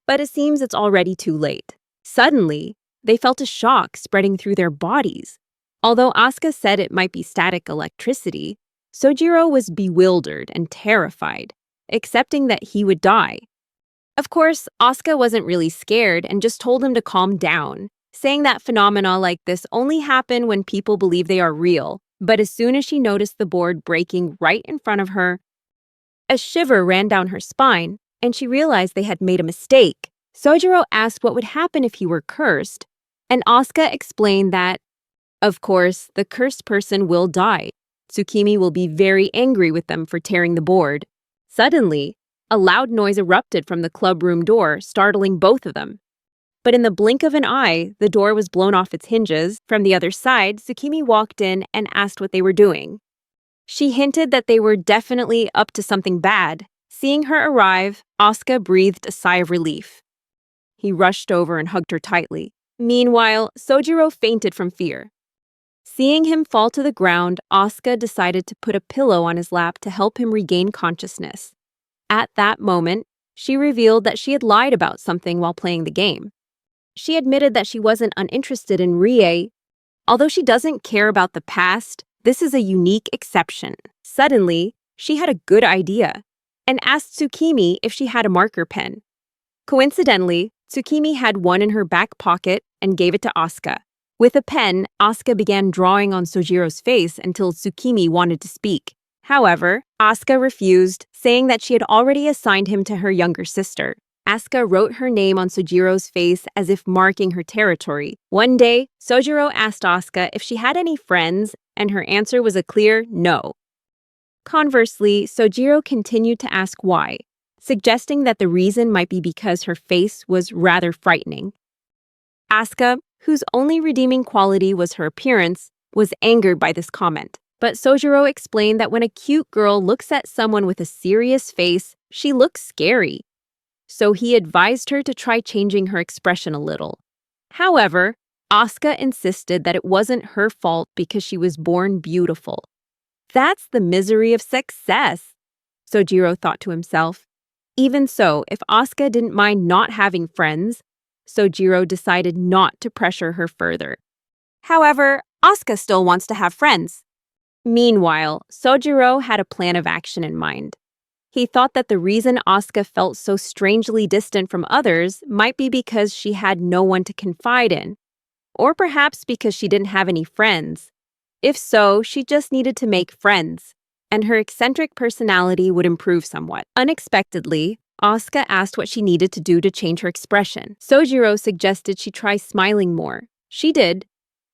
But it seems it's already too late. Suddenly, they felt a shock spreading through their bodies. Although Asuka said it might be static electricity, Sojiro was bewildered and terrified, accepting that he would die. Of course, Asuka wasn't really scared and just told him to calm down, saying that phenomena like this only happen when people believe they are real. But as soon as she noticed the board breaking right in front of her, a shiver ran down her spine, and she realized they had made a mistake. Sojiro asked what would happen if he were cursed, and Asuka explained that, of course, the cursed person will die. Tsukimi will be very angry with them for tearing the board. Suddenly, a loud noise erupted from the club room door, startling both of them. But in the blink of an eye, the door was blown off its hinges. From the other side, Tsukimi walked in and asked what they were doing. She hinted that they were definitely up to something bad. Seeing her arrive, Asuka breathed a sigh of relief. He rushed over and hugged her tightly. Meanwhile, Sojiro fainted from fear. Seeing him fall to the ground, Asuka decided to put a pillow on his lap to help him regain consciousness. At that moment, she revealed that she had lied about something while playing the game. She admitted that she wasn't uninterested in Rie. Although she doesn't care about the past, this is a unique exception. Suddenly, she had a good idea and asked Tsukimi if she had a marker pen. Coincidentally, Tsukimi had one in her back pocket and gave it to Asuka. With a pen, Asuka began drawing on Sojiro's face until Tsukimi wanted to speak. However, Asuka refused, saying that she had already assigned him to her younger sister. Asuka wrote her name on Sojiro's face as if marking her territory. One day, Sojiro asked Asuka if she had any friends, and her answer was a clear no. Conversely, Sojiro continued to ask why, suggesting that the reason might be because her face was rather frightening. Asuka, whose only redeeming quality was her appearance, was angered by this comment. But Sojiro explained that when a cute girl looks at someone with a serious face, she looks scary. So he advised her to try changing her expression a little. However, Asuka insisted that it wasn't her fault because she was born beautiful. That's the misery of success, Sojiro thought to himself. Even so, if Asuka didn't mind not having friends, Sojiro decided not to pressure her further. However, Asuka still wants to have friends. Meanwhile, Sojiro had a plan of action in mind. He thought that the reason Asuka felt so strangely distant from others might be because she had no one to confide in, or perhaps because she didn't have any friends. If so, she just needed to make friends, and her eccentric personality would improve somewhat. Unexpectedly, Asuka asked what she needed to do to change her expression. Sojiro suggested she try smiling more. She did,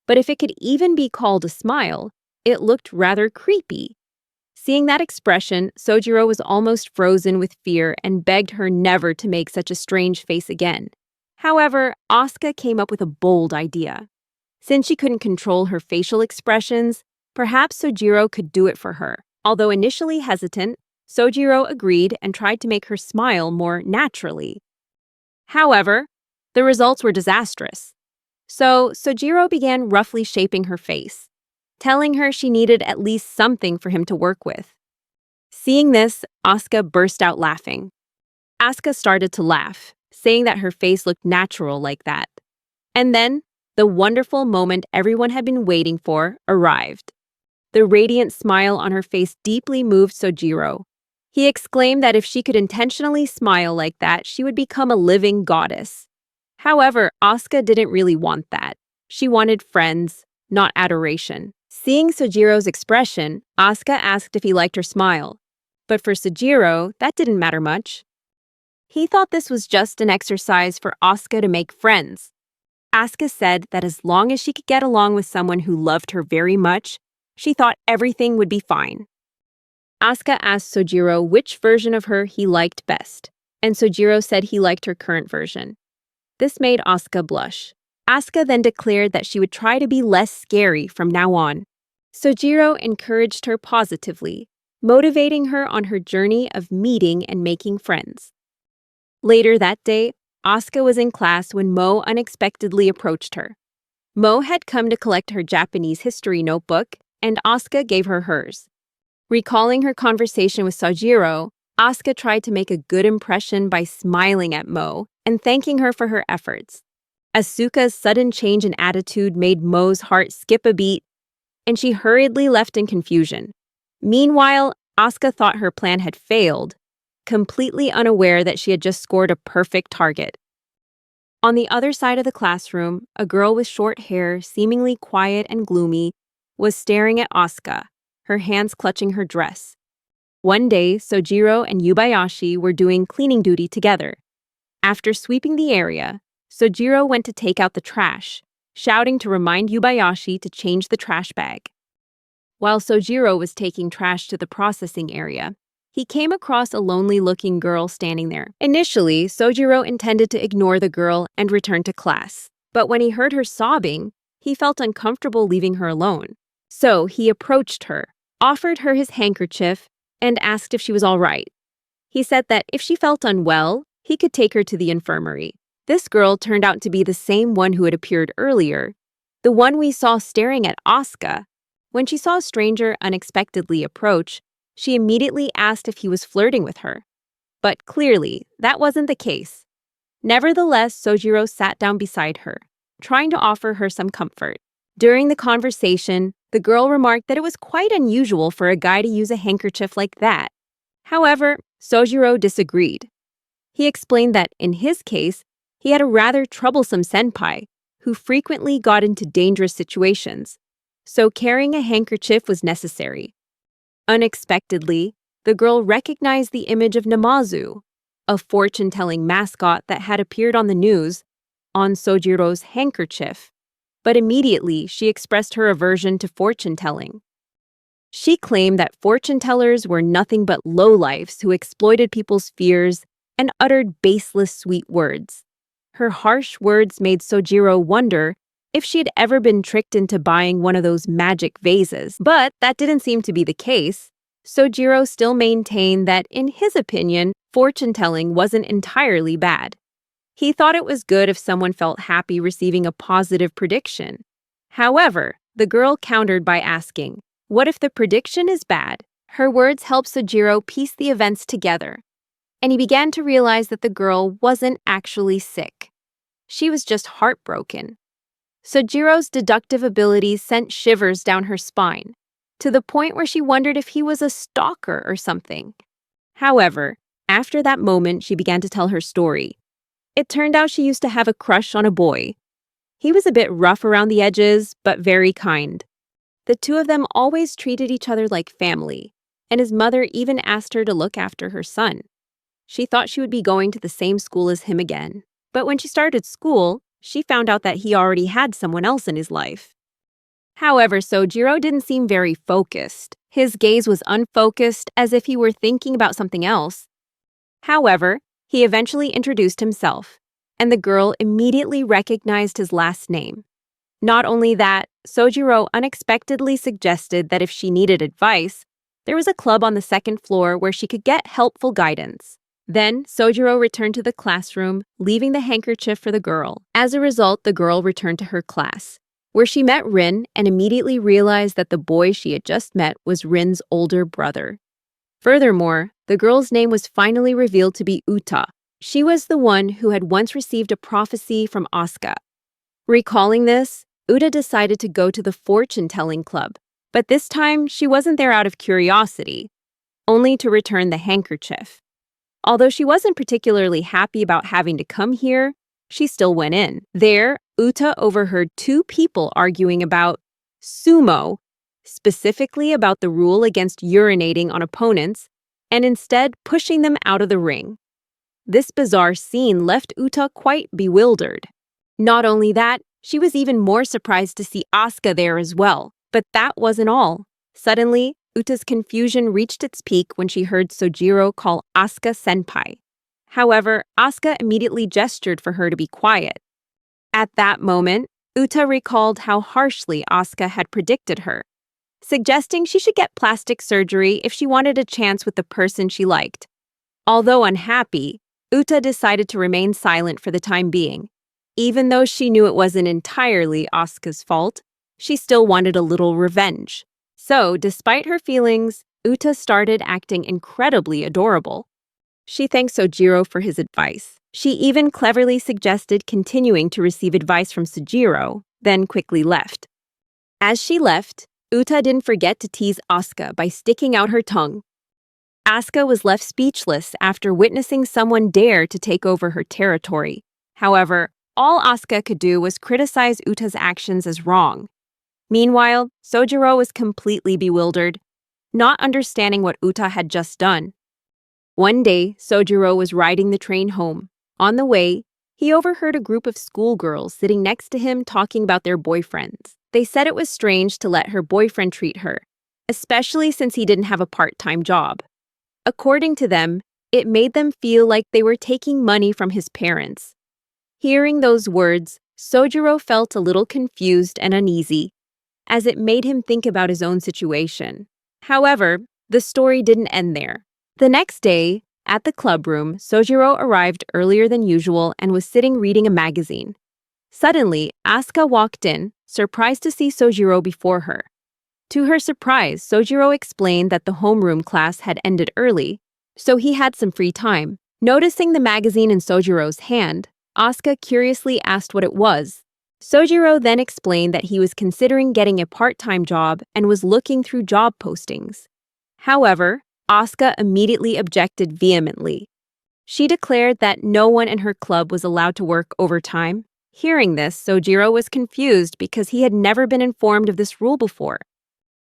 but if it could even be called a smile, it looked rather creepy. Seeing that expression, Sojiro was almost frozen with fear and begged her never to make such a strange face again. However, Asuka came up with a bold idea. Since she couldn't control her facial expressions, perhaps Sojiro could do it for her. Although initially hesitant, Sojiro agreed and tried to make her smile more naturally. However, the results were disastrous. So Sojiro began roughly shaping her face, telling her she needed at least something for him to work with. Seeing this, Asuka burst out laughing. Asuka started to laugh, saying that her face looked natural like that. And then, the wonderful moment everyone had been waiting for arrived. The radiant smile on her face deeply moved Sojiro. He exclaimed that if she could intentionally smile like that, she would become a living goddess. However, Asuka didn't really want that. She wanted friends, not adoration. Seeing Sojiro's expression, Asuka asked if he liked her smile. But for Sojiro, that didn't matter much. He thought this was just an exercise for Asuka to make friends. Asuka said that as long as she could get along with someone who loved her very much, she thought everything would be fine. Asuka asked Sojiro which version of her he liked best, and Sojiro said he liked her current version. This made Asuka blush. Asuka then declared that she would try to be less scary from now on. Sojiro encouraged her positively, motivating her on her journey of meeting and making friends. Later that day, Asuka was in class when Mo unexpectedly approached her. Mo had come to collect her Japanese history notebook, and Asuka gave her hers. Recalling her conversation with Sojiro, Asuka tried to make a good impression by smiling at Mo and thanking her for her efforts. Asuka's sudden change in attitude made Mo's heart skip a beat, and she hurriedly left in confusion. Meanwhile, Asuka thought her plan had failed, completely unaware that she had just scored a perfect target. On the other side of the classroom, a girl with short hair, seemingly quiet and gloomy, was staring at Asuka, her hands clutching her dress. One day, Sojiro and Yubayashi were doing cleaning duty together. After sweeping the area, Sojiro went to take out the trash, shouting to remind Yubayashi to change the trash bag. While Sojiro was taking trash to the processing area, he came across a lonely-looking girl standing there. Initially, Sojiro intended to ignore the girl and return to class. But when he heard her sobbing, he felt uncomfortable leaving her alone. So he approached her, offered her his handkerchief, and asked if she was all right. He said that if she felt unwell, he could take her to the infirmary. This girl turned out to be the same one who had appeared earlier, the one we saw staring at Asuka. When she saw a stranger unexpectedly approach, she immediately asked if he was flirting with her. But clearly, that wasn't the case. Nevertheless, Sojiro sat down beside her, trying to offer her some comfort. During the conversation, the girl remarked that it was quite unusual for a guy to use a handkerchief like that. However, Sojiro disagreed. He explained that, in his case, he had a rather troublesome senpai who frequently got into dangerous situations, so carrying a handkerchief was necessary. Unexpectedly, the girl recognized the image of Namazu, a fortune-telling mascot that had appeared on the news, on Sojiro's handkerchief, but immediately she expressed her aversion to fortune-telling. She claimed that fortune-tellers were nothing but lowlifes who exploited people's fears and uttered baseless sweet words. Her harsh words made Sojiro wonder if she had ever been tricked into buying one of those magic vases, but that didn't seem to be the case. Sojiro still maintained that, in his opinion, fortune-telling wasn't entirely bad. He thought it was good if someone felt happy receiving a positive prediction. However, the girl countered by asking, "What if the prediction is bad?" Her words helped Sojiro piece the events together, and he began to realize that the girl wasn't actually sick. She was just heartbroken. Sojiro's deductive abilities sent shivers down her spine, to the point where she wondered if he was a stalker or something. However, after that moment, she began to tell her story. It turned out she used to have a crush on a boy. He was a bit rough around the edges, but very kind. The two of them always treated each other like family, and his mother even asked her to look after her son. She thought she would be going to the same school as him again, but when she started school, she found out that he already had someone else in his life. However, Sojiro didn't seem very focused. His gaze was unfocused, as if he were thinking about something else. However, he eventually introduced himself, and the girl immediately recognized his last name. Not only that, Sojiro unexpectedly suggested that if she needed advice, there was a club on the second floor where she could get helpful guidance. Then, Sojiro returned to the classroom, leaving the handkerchief for the girl. As a result, the girl returned to her class, where she met Rin and immediately realized that the boy she had just met was Rin's older brother. Furthermore, the girl's name was finally revealed to be Uta. She was the one who had once received a prophecy from Asuka. Recalling this, Uta decided to go to the fortune-telling club, but this time she wasn't there out of curiosity, only to return the handkerchief. Although she wasn't particularly happy about having to come here, she still went in. There, Uta overheard two people arguing about sumo, specifically about the rule against urinating on opponents, and instead pushing them out of the ring. This bizarre scene left Uta quite bewildered. Not only that, she was even more surprised to see Asuka there as well. But that wasn't all. Suddenly, Uta's confusion reached its peak when she heard Sojiro call Asuka senpai. However, Asuka immediately gestured for her to be quiet. At that moment, Uta recalled how harshly Asuka had predicted her, suggesting she should get plastic surgery if she wanted a chance with the person she liked. Although unhappy, Uta decided to remain silent for the time being. Even though she knew it wasn't entirely Asuka's fault, she still wanted a little revenge. So, despite her feelings, Uta started acting incredibly adorable. She thanked Sojiro for his advice. She even cleverly suggested continuing to receive advice from Sojiro, then quickly left. As she left, Uta didn't forget to tease Asuka by sticking out her tongue. Asuka was left speechless after witnessing someone dare to take over her territory. However, all Asuka could do was criticize Uta's actions as wrong. Meanwhile, Sojiro was completely bewildered, not understanding what Uta had just done. One day, Sojiro was riding the train home. On the way, he overheard a group of schoolgirls sitting next to him talking about their boyfriends. They said it was strange to let her boyfriend treat her, especially since he didn't have a part-time job. According to them, it made them feel like they were taking money from his parents. Hearing those words, Sojiro felt a little confused and uneasy, as it made him think about his own situation. However, the story didn't end there. The next day, At the clubroom, Sojiro arrived earlier than usual and was sitting reading a magazine. Suddenly, Asuka walked in, surprised to see Sojiro before her. To her surprise, Sojiro explained that the homeroom class had ended early, so he had some free time. Noticing the magazine in Sojiro's hand, Asuka curiously asked what it was. Sojiro then explained that he was considering getting a part-time job and was looking through job postings. However, Asuka immediately objected vehemently. She declared that no one in her club was allowed to work overtime. Hearing this, Sojiro was confused because he had never been informed of this rule before.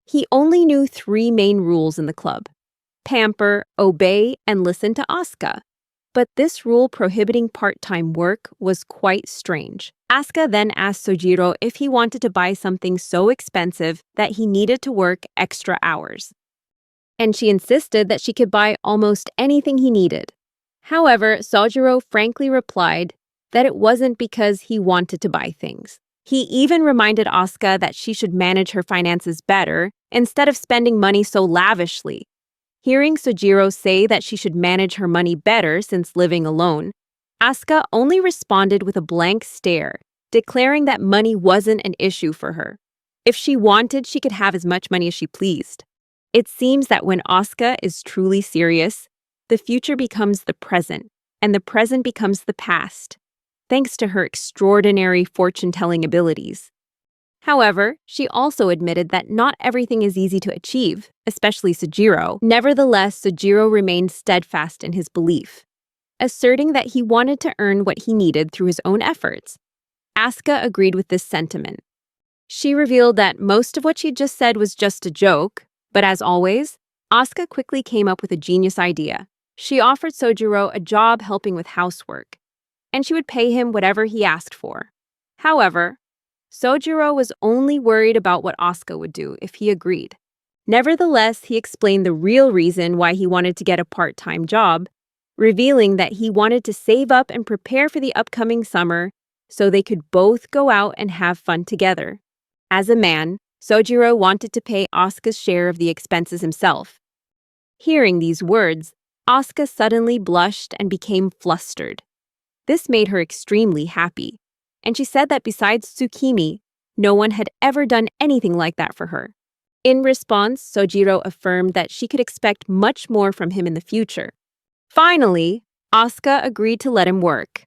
He only knew 3 main rules in the club: pamper, obey, and listen to Asuka. But this rule prohibiting part-time work was quite strange. Asuka then asked Sojiro if he wanted to buy something so expensive that he needed to work extra hours. And she insisted that she could buy almost anything he needed. However, Sojiro frankly replied that it wasn't because he wanted to buy things. He even reminded Asuka that she should manage her finances better instead of spending money so lavishly. Hearing Sojiro say that she should manage her money better since living alone, Asuka only responded with a blank stare, declaring that money wasn't an issue for her. If she wanted, she could have as much money as she pleased. It seems that when Asuka is truly serious, the future becomes the present, and the present becomes the past, thanks to her extraordinary fortune-telling abilities. However, she also admitted that not everything is easy to achieve, especially Sojiro. Nevertheless, Sojiro remained steadfast in his belief, asserting that he wanted to earn what he needed through his own efforts. Asuka agreed with this sentiment. She revealed that most of what she just said was just a joke, but as always, Asuka quickly came up with a genius idea. She offered Sojiro a job helping with housework, and she would pay him whatever he asked for. However, Sojiro was only worried about what Asuka would do if he agreed. Nevertheless, he explained the real reason why he wanted to get a part-time job, revealing that he wanted to save up and prepare for the upcoming summer so they could both go out and have fun together. As a man, Sojiro wanted to pay Asuka's share of the expenses himself. Hearing these words, Asuka suddenly blushed and became flustered. This made her extremely happy, and she said that besides Tsukimi, no one had ever done anything like that for her. In response, Sojiro affirmed that she could expect much more from him in the future. Finally, Asuka agreed to let him work,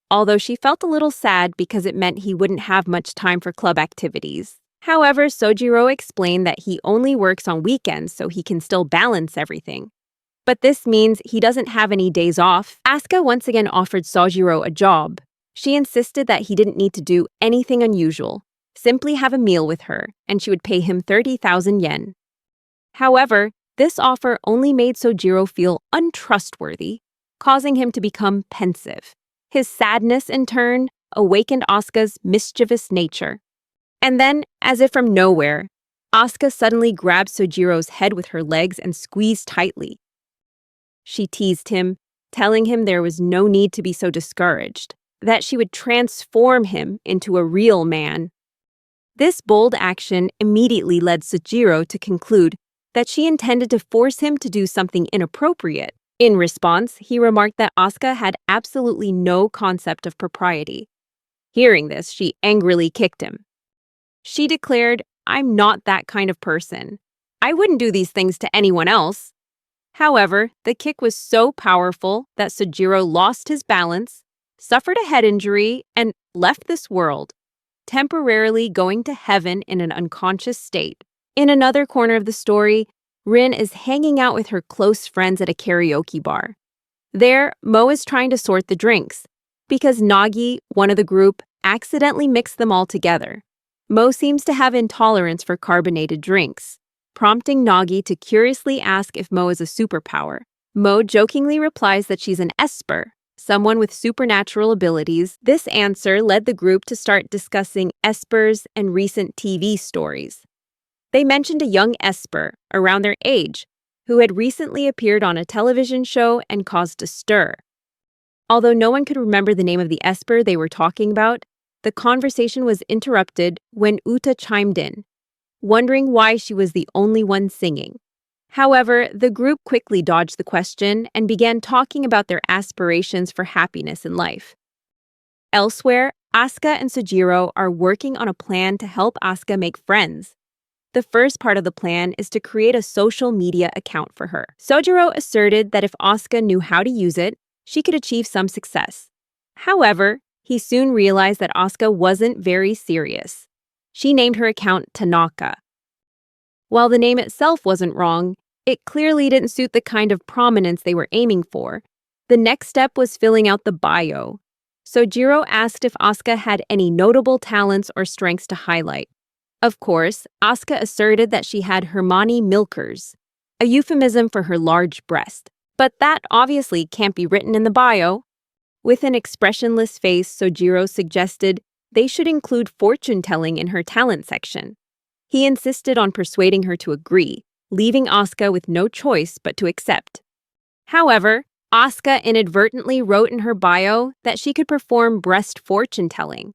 although she felt a little sad because it meant he wouldn't have much time for club activities. However, Sojiro explained that he only works on weekends so he can still balance everything. But this means he doesn't have any days off. Asuka once again offered Sojiro a job. She insisted that he didn't need to do anything unusual, simply have a meal with her, and she would pay him 30,000 yen. However, this offer only made Sojiro feel untrustworthy, causing him to become pensive. His sadness, in turn, awakened Asuka's mischievous nature. And then, as if from nowhere, Asuka suddenly grabbed Sojiro's head with her legs and squeezed tightly. She teased him, telling him there was no need to be so discouraged, that she would transform him into a real man. This bold action immediately led Sojiro to conclude that she intended to force him to do something inappropriate. In response, he remarked that Asuka had absolutely no concept of propriety. Hearing this, she angrily kicked him. She declared, "I'm not that kind of person. I wouldn't do these things to anyone else." However, the kick was so powerful that Sojiro lost his balance, suffered a head injury, and left this world, temporarily going to heaven in an unconscious state. In another corner of the story, Rin is hanging out with her close friends at a karaoke bar. There, Mo is trying to sort the drinks, because Nagi, one of the group, accidentally mixed them all together. Mo seems to have intolerance for carbonated drinks, prompting Nagi to curiously ask if Mo is a superpower. Mo jokingly replies that she's an Esper, someone with supernatural abilities. This answer led the group to start discussing Espers and recent TV stories. They mentioned a young Esper, around their age, who had recently appeared on a television show and caused a stir. Although no one could remember the name of the Esper they were talking about, the conversation was interrupted when Uta chimed in, wondering why she was the only one singing. However, the group quickly dodged the question and began talking about their aspirations for happiness in life. Elsewhere, Asuka and Sojiro are working on a plan to help Asuka make friends. The first part of the plan is to create a social media account for her. Sojiro asserted that if Asuka knew how to use it, she could achieve some success. However, he soon realized that Asuka wasn't very serious. She named her account Tanaka. While the name itself wasn't wrong, it clearly didn't suit the kind of prominence they were aiming for. The next step was filling out the bio. Sojiro asked if Asuka had any notable talents or strengths to highlight. Of course, Asuka asserted that she had Hermione Milkers, a euphemism for her large breast. But that obviously can't be written in the bio. With an expressionless face, Sojiro suggested they should include fortune-telling in her talent section. He insisted on persuading her to agree, leaving Asuka with no choice but to accept. However, Asuka inadvertently wrote in her bio that she could perform breast fortune-telling,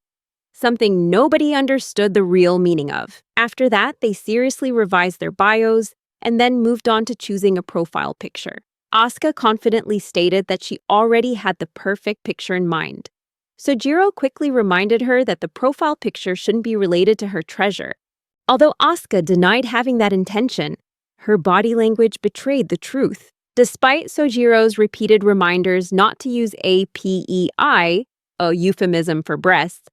something nobody understood the real meaning of. After that, they seriously revised their bios and then moved on to choosing a profile picture. Asuka confidently stated that she already had the perfect picture in mind. Sojiro quickly reminded her that the profile picture shouldn't be related to her treasure. Although Asuka denied having that intention, her body language betrayed the truth. Despite Sojiro's repeated reminders not to use APEI, a euphemism for breasts,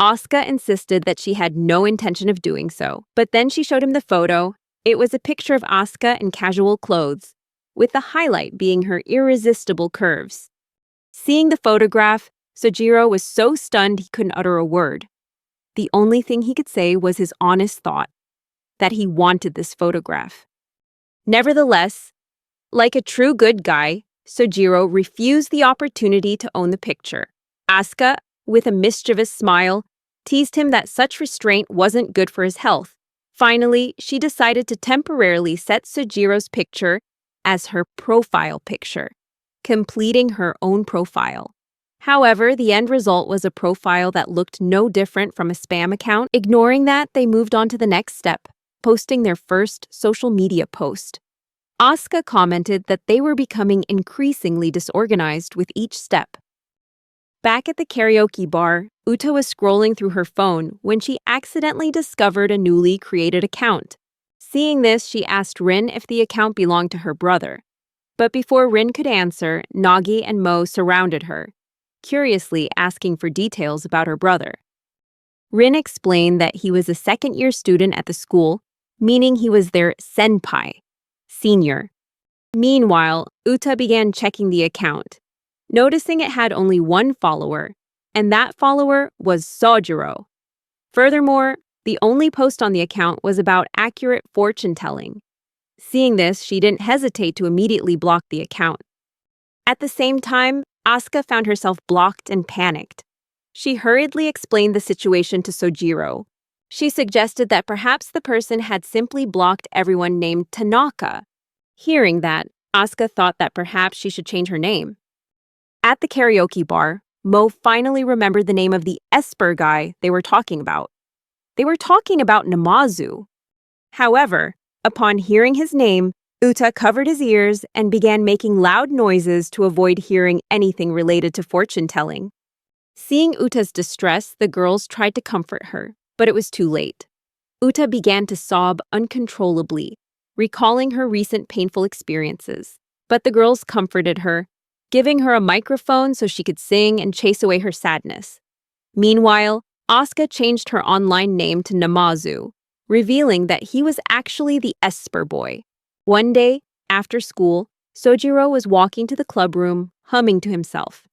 Asuka insisted that she had no intention of doing so. But then she showed him the photo. It was a picture of Asuka in casual clothes, with the highlight being her irresistible curves. Seeing the photograph, Sojiro was so stunned he couldn't utter a word. The only thing he could say was his honest thought, that he wanted this photograph. Nevertheless, like a true good guy, Sojiro refused the opportunity to own the picture. Asuka, with a mischievous smile, teased him that such restraint wasn't good for his health. Finally, she decided to temporarily set Sojiro's picture as her profile picture, completing her own profile. However, the end result was a profile that looked no different from a spam account. Ignoring that, they moved on to the next step, posting their first social media post. Asuka commented that they were becoming increasingly disorganized with each step. Back at the karaoke bar, Uta was scrolling through her phone when she accidentally discovered a newly created account. Seeing this, she asked Rin if the account belonged to her brother. But before Rin could answer, Nagi and Mo surrounded her, curiously asking for details about her brother. Rin explained that he was a second-year student at the school, meaning he was their senpai, senior. Meanwhile, Uta began checking the account, noticing it had only one follower, and that follower was Sojiro. Furthermore, the only post on the account was about accurate fortune-telling. Seeing this, she didn't hesitate to immediately block the account. At the same time, Asuka found herself blocked and panicked. She hurriedly explained the situation to Sojiro. She suggested that perhaps the person had simply blocked everyone named Tanaka. Hearing that, Asuka thought that perhaps she should change her name. At the karaoke bar, Mo finally remembered the name of the Esper guy they were talking about. They were talking about Namazu. However, upon hearing his name, Uta covered his ears and began making loud noises to avoid hearing anything related to fortune-telling. Seeing Uta's distress, the girls tried to comfort her, but it was too late. Uta began to sob uncontrollably, recalling her recent painful experiences. But the girls comforted her, giving her a microphone so she could sing and chase away her sadness. Meanwhile, Asuka changed her online name to Namazu, revealing that he was actually the Esper boy. One day, after school, Sojiro was walking to the clubroom, humming to himself.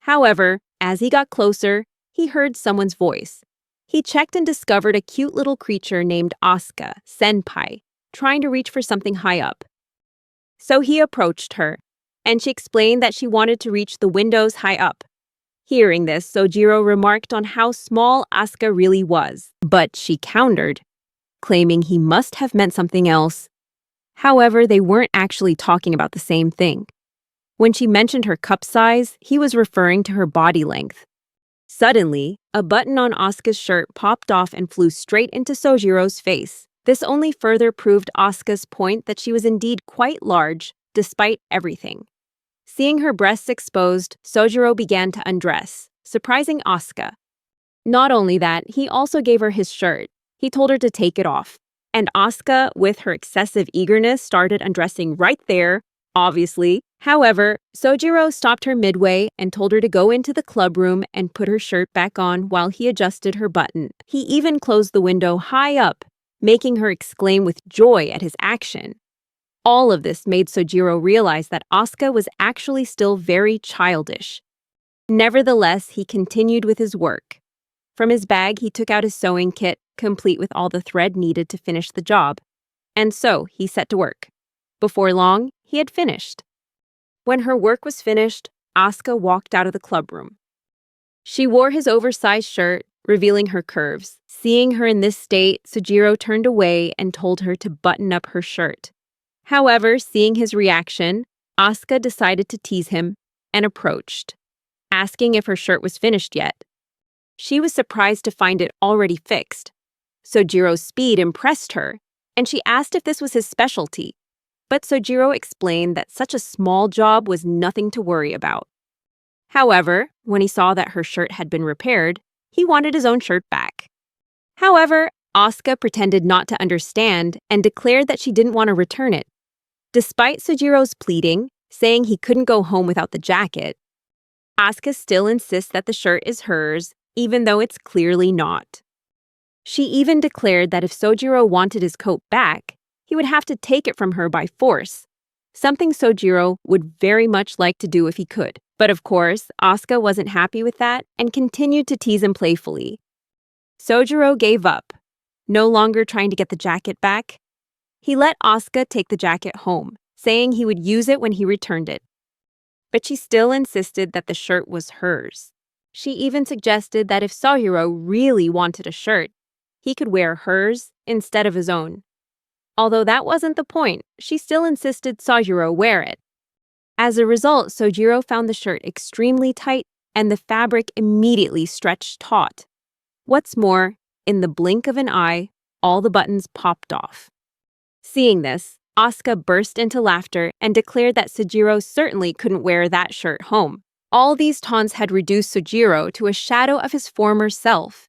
However, as he got closer, he heard someone's voice. He checked and discovered a cute little creature named Asuka, senpai, trying to reach for something high up. So he approached her, and she explained that she wanted to reach the windows high up. Hearing this, Sojiro remarked on how small Asuka really was, but she countered, claiming he must have meant something else. However, they weren't actually talking about the same thing. When she mentioned her cup size, he was referring to her body length. Suddenly, a button on Asuka's shirt popped off and flew straight into Sojiro's face. This only further proved Asuka's point that she was indeed quite large, despite everything. Seeing her breasts exposed, Sojiro began to undress, surprising Asuka. Not only that, he also gave her his shirt. He told her to take it off. And Asuka, with her excessive eagerness, started undressing right there, obviously. However, Sojiro stopped her midway and told her to go into the club room and put her shirt back on while he adjusted her button. He even closed the window high up, making her exclaim with joy at his action. All of this made Sojiro realize that Asuka was actually still very childish. Nevertheless, he continued with his work. From his bag, he took out his sewing kit, complete with all the thread needed to finish the job. And so, he set to work. Before long, he had finished. When her work was finished, Asuka walked out of the club room. She wore his oversized shirt, revealing her curves. Seeing her in this state, Sojiro turned away and told her to button up her shirt. However, seeing his reaction, Asuka decided to tease him and approached, asking if her shirt was finished yet. She was surprised to find it already fixed. Sojiro's speed impressed her, and she asked if this was his specialty. But Sojiro explained that such a small job was nothing to worry about. However, when he saw that her shirt had been repaired, he wanted his own shirt back. However, Asuka pretended not to understand and declared that she didn't want to return it. Despite Sojiro's pleading, saying he couldn't go home without the jacket, Asuka still insists that the shirt is hers, even though it's clearly not. She even declared that if Sojiro wanted his coat back, he would have to take it from her by force, something Sojiro would very much like to do if he could. But of course, Asuka wasn't happy with that and continued to tease him playfully. Sojiro gave up, no longer trying to get the jacket back. He let Asuka take the jacket home, saying he would use it when he returned it. But she still insisted that the shirt was hers. She even suggested that if Sojiro really wanted a shirt, he could wear hers instead of his own. Although that wasn't the point, she still insisted Sojiro wear it. As a result, Sojiro found the shirt extremely tight and the fabric immediately stretched taut. What's more, in the blink of an eye, all the buttons popped off. Seeing this, Asuka burst into laughter and declared that Sojiro certainly couldn't wear that shirt home. All these taunts had reduced Sojiro to a shadow of his former self,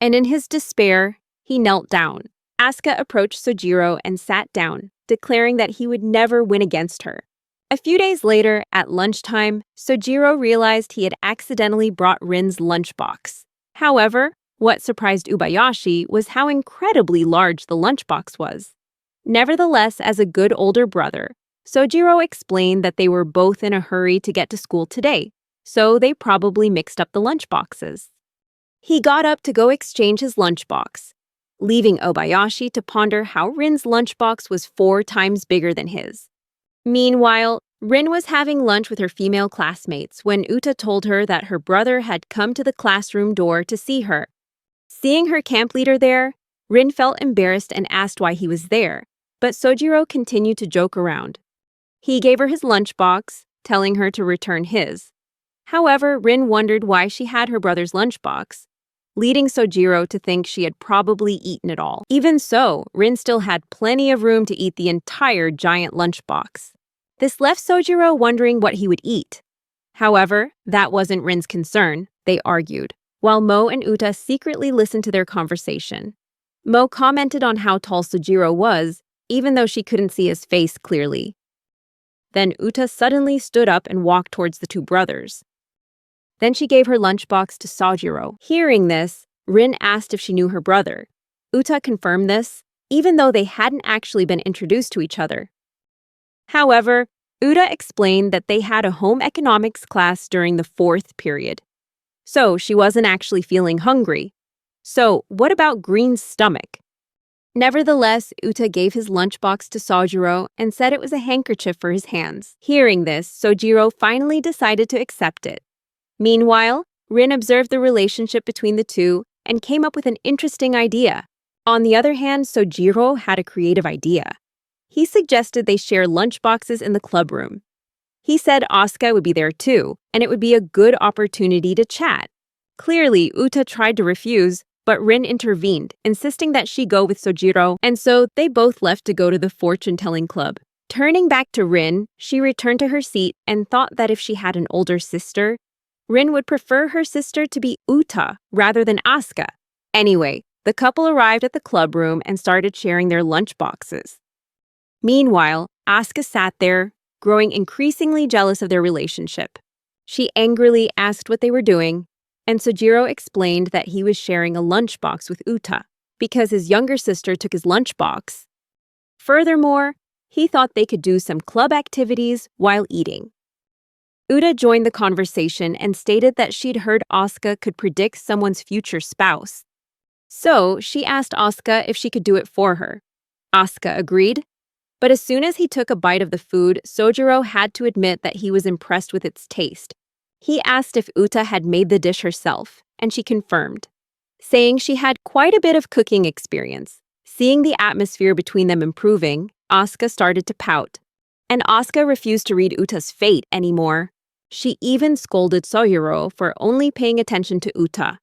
and in his despair, he knelt down. Asuka approached Sojiro and sat down, declaring that he would never win against her. A few days later, at lunchtime, Sojiro realized he had accidentally brought Rin's lunchbox. However, what surprised Ubayashi was how incredibly large the lunchbox was. Nevertheless, as a good older brother, Sojiro explained that they were both in a hurry to get to school today, so they probably mixed up the lunchboxes. He got up to go exchange his lunchbox, leaving Obayashi to ponder how Rin's lunchbox was 4 times bigger than his. Meanwhile, Rin was having lunch with her female classmates when Uta told her that her brother had come to the classroom door to see her. Seeing her camp leader there, Rin felt embarrassed and asked why he was there, but Sojiro continued to joke around. He gave her his lunchbox, telling her to return his. However, Rin wondered why she had her brother's lunchbox, leading Sojiro to think she had probably eaten it all. Even so, Rin still had plenty of room to eat the entire giant lunchbox. This left Sojiro wondering what he would eat. However, that wasn't Rin's concern, they argued, while Mo and Uta secretly listened to their conversation. Mo commented on how tall Sojiro was, even though she couldn't see his face clearly. Then Uta suddenly stood up and walked towards the two brothers. Then she gave her lunchbox to Sojiro. Hearing this, Rin asked if she knew her brother. Uta confirmed this, even though they hadn't actually been introduced to each other. However, Uta explained that they had a home economics class during the 4th period. So she wasn't actually feeling hungry. So what about Green's stomach? Nevertheless, Uta gave his lunchbox to Sojiro and said it was a handkerchief for his hands. Hearing this, Sojiro finally decided to accept it. Meanwhile, Rin observed the relationship between the two and came up with an interesting idea. On the other hand, Sojiro had a creative idea. He suggested they share lunchboxes in the club room. He said Asuka would be there too, and it would be a good opportunity to chat. Clearly, Uta tried to refuse, but Rin intervened, insisting that she go with Sojiro, and so they both left to go to the fortune-telling club. Turning back to Rin, she returned to her seat and thought that if she had an older sister, Rin would prefer her sister to be Uta rather than Asuka. Anyway, the couple arrived at the club room and started sharing their lunch boxes. Meanwhile, Asuka sat there, growing increasingly jealous of their relationship. She angrily asked what they were doing, and Sojiro explained that he was sharing a lunchbox with Uta because his younger sister took his lunchbox. Furthermore, he thought they could do some club activities while eating. Uta joined the conversation and stated that she'd heard Asuka could predict someone's future spouse. So she asked Asuka if she could do it for her. Asuka agreed, but as soon as he took a bite of the food, Sojiro had to admit that he was impressed with its taste. He asked if Uta had made the dish herself, and she confirmed, saying she had quite a bit of cooking experience. Seeing the atmosphere between them improving, Asuka started to pout, and Asuka refused to read Uta's fate anymore. She even scolded Sojiro for only paying attention to Uta.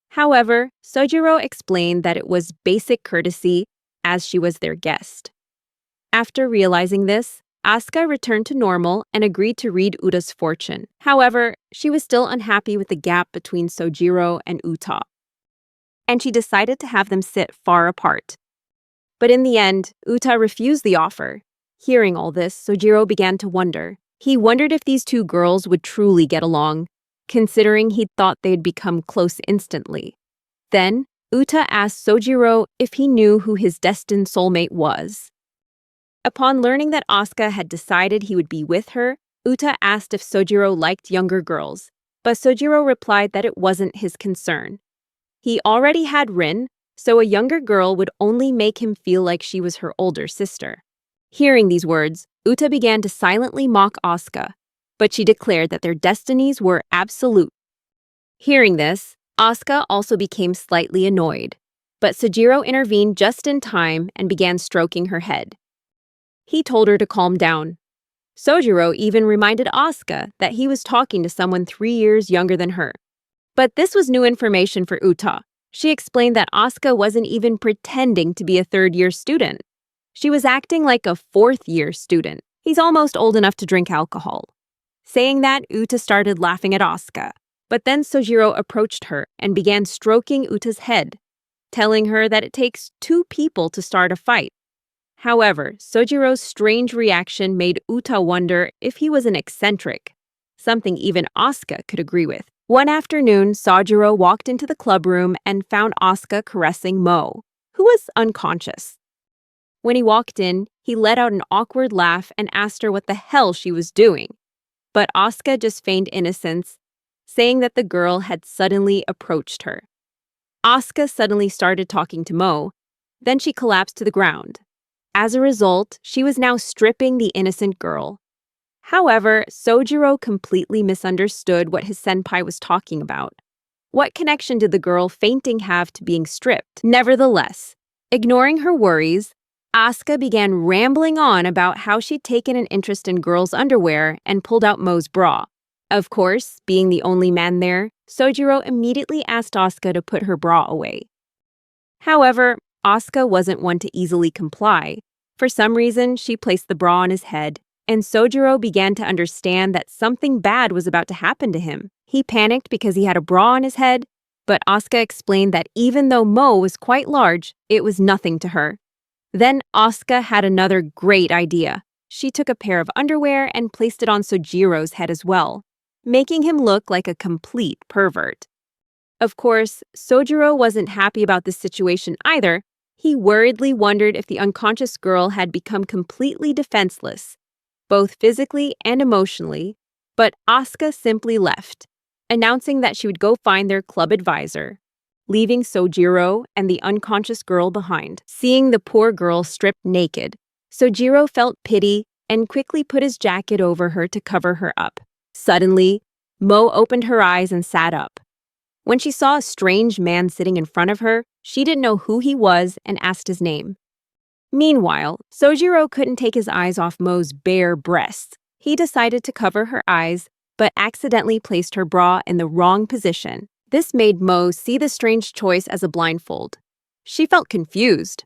However, Sojiro explained that it was basic courtesy as she was their guest. After realizing this, Asuka returned to normal and agreed to read Uta's fortune. However, she was still unhappy with the gap between Sojiro and Uta, and she decided to have them sit far apart. But in the end, Uta refused the offer. Hearing all this, Sojiro began to wonder. He wondered if these two girls would truly get along, considering he'd thought they'd become close instantly. Then, Uta asked Sojiro if he knew who his destined soulmate was. Upon learning that Asuka had decided he would be with her, Uta asked if Sojiro liked younger girls, but Sojiro replied that it wasn't his concern. He already had Rin, so a younger girl would only make him feel like she was her older sister. Hearing these words, Uta began to silently mock Asuka, but she declared that their destinies were absolute. Hearing this, Asuka also became slightly annoyed, but Sojiro intervened just in time and began stroking her head. He told her to calm down. Sojiro even reminded Asuka that he was talking to someone 3 years younger than her. But this was new information for Uta. She explained that Asuka wasn't even pretending to be a third-year student. She was acting like a fourth-year student. He's almost old enough to drink alcohol. Saying that, Uta started laughing at Asuka. But then Sojiro approached her and began stroking Uta's head, telling her that it takes 2 people to start a fight. However, Sojiro's strange reaction made Uta wonder if he was an eccentric, something even Asuka could agree with. One afternoon, Sojiro walked into the club room and found Asuka caressing Mo, who was unconscious. When he walked in, he let out an awkward laugh and asked her what the hell she was doing. But Asuka just feigned innocence, saying that the girl had suddenly approached her. Asuka suddenly started talking to Mo, then she collapsed to the ground. As a result, she was now stripping the innocent girl. However, Sojiro completely misunderstood what his senpai was talking about. What connection did the girl fainting have to being stripped? Nevertheless, ignoring her worries, Asuka began rambling on about how she'd taken an interest in girls' underwear and pulled out Mo's bra. Of course, being the only man there, Sojiro immediately asked Asuka to put her bra away. However, Asuka wasn't one to easily comply. For some reason, she placed the bra on his head, and Sojiro began to understand that something bad was about to happen to him. He panicked because he had a bra on his head, but Asuka explained that even though Mo was quite large, it was nothing to her. Then Asuka had another great idea. She took a pair of underwear and placed it on Sojiro's head as well, making him look like a complete pervert. Of course, Sojiro wasn't happy about this situation either. He worriedly wondered if the unconscious girl had become completely defenseless, both physically and emotionally, but Asuka simply left, announcing that she would go find their club advisor, leaving Sojiro and the unconscious girl behind. Seeing the poor girl stripped naked, Sojiro felt pity and quickly put his jacket over her to cover her up. Suddenly, Mo opened her eyes and sat up. When she saw a strange man sitting in front of her, she didn't know who he was and asked his name. Meanwhile, Sojiro couldn't take his eyes off Mo's bare breasts. He decided to cover her eyes, but accidentally placed her bra in the wrong position. This made Mo see the strange choice as a blindfold. She felt confused,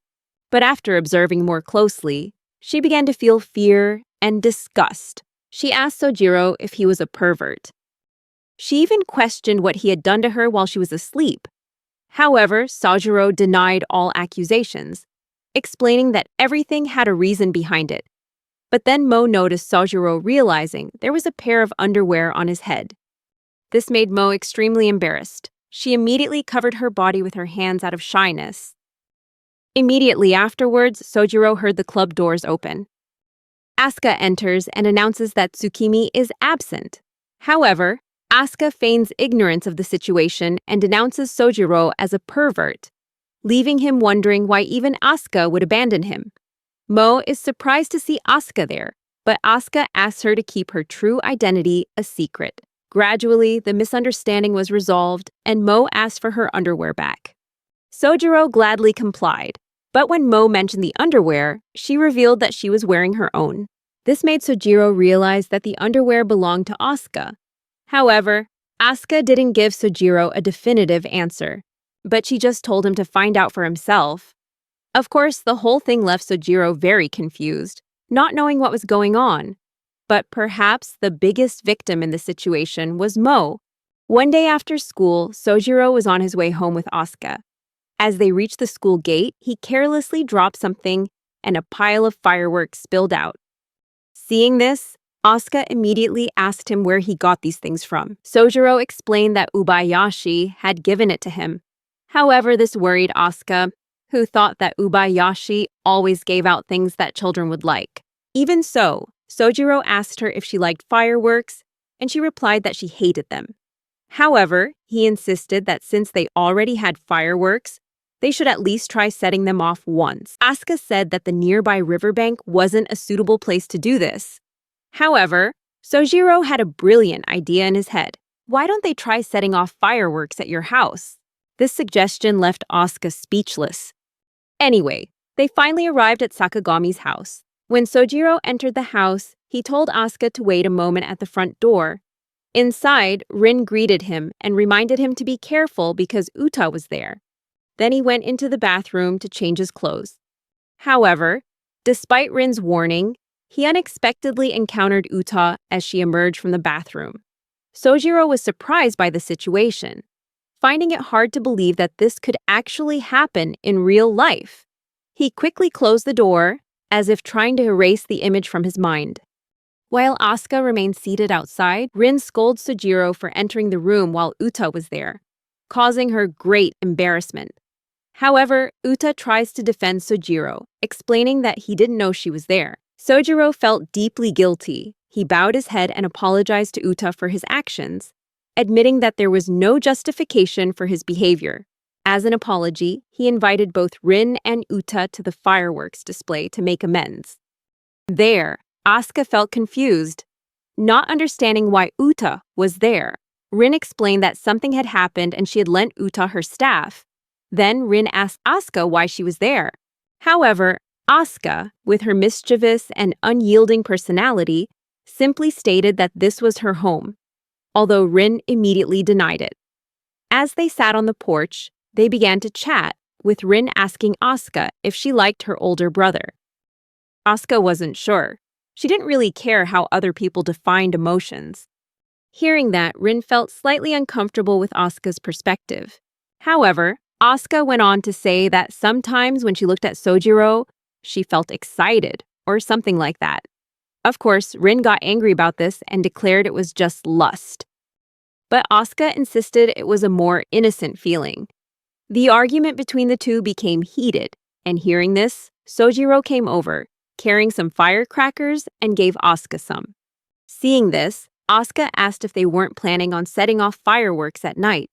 but after observing more closely, she began to feel fear and disgust. She asked Sojiro if he was a pervert. She even questioned what he had done to her while she was asleep. However, Sojiro denied all accusations, explaining that everything had a reason behind it. But then Mo noticed Sojiro realizing there was a pair of underwear on his head. This made Mo extremely embarrassed. She immediately covered her body with her hands out of shyness. Immediately afterwards, Sojiro heard the club doors open. Asuka enters and announces that Tsukimi is absent. However, Asuka feigns ignorance of the situation and denounces Sojiro as a pervert, leaving him wondering why even Asuka would abandon him. Mo is surprised to see Asuka there, but Asuka asks her to keep her true identity a secret. Gradually, the misunderstanding was resolved, and Mo asked for her underwear back. Sojiro gladly complied, but when Mo mentioned the underwear, she revealed that she was wearing her own. This made Sojiro realize that the underwear belonged to Asuka. However, Asuka didn't give Sojiro a definitive answer, but she just told him to find out for himself. Of course, the whole thing left Sojiro very confused, not knowing what was going on. But perhaps the biggest victim in the situation was Mo. One day after school, Sojiro was on his way home with Asuka. As they reached the school gate, he carelessly dropped something and a pile of fireworks spilled out. Seeing this, Asuka immediately asked him where he got these things from. Sojiro explained that Ubayashi had given it to him. However, this worried Asuka, who thought that Ubayashi always gave out things that children would like. Even so, Sojiro asked her if she liked fireworks, and she replied that she hated them. However, he insisted that since they already had fireworks, they should at least try setting them off once. Asuka said that the nearby riverbank wasn't a suitable place to do this. However, Sojiro had a brilliant idea in his head. Why don't they try setting off fireworks at your house? This suggestion left Asuka speechless. Anyway, they finally arrived at Sakagami's house. When Sojiro entered the house, he told Asuka to wait a moment at the front door. Inside, Rin greeted him and reminded him to be careful because Uta was there. Then he went into the bathroom to change his clothes. However, despite Rin's warning, he unexpectedly encountered Uta as she emerged from the bathroom. Sojiro was surprised by the situation, finding it hard to believe that this could actually happen in real life. He quickly closed the door, as if trying to erase the image from his mind. While Asuka remained seated outside, Rin scolds Sojiro for entering the room while Uta was there, causing her great embarrassment. However, Uta tries to defend Sojiro, explaining that he didn't know she was there. Sojiro felt deeply guilty. He bowed his head and apologized to Uta for his actions, admitting that there was no justification for his behavior. As an apology, he invited both Rin and Uta to the fireworks display to make amends. There, Asuka felt confused, not understanding why Uta was there. Rin explained that something had happened and she had lent Uta her staff. Then Rin asked Asuka why she was there. However, Asuka, with her mischievous and unyielding personality, simply stated that this was her home, although Rin immediately denied it. As they sat on the porch, they began to chat, with Rin asking Asuka if she liked her older brother. Asuka wasn't sure. She didn't really care how other people defined emotions. Hearing that, Rin felt slightly uncomfortable with Asuka's perspective. However, Asuka went on to say that sometimes when she looked at Sojiro, she felt excited, or something like that. Of course, Rin got angry about this and declared it was just lust. But Asuka insisted it was a more innocent feeling. The argument between the two became heated, and hearing this, Sojiro came over, carrying some firecrackers, and gave Asuka some. Seeing this, Asuka asked if they weren't planning on setting off fireworks at night.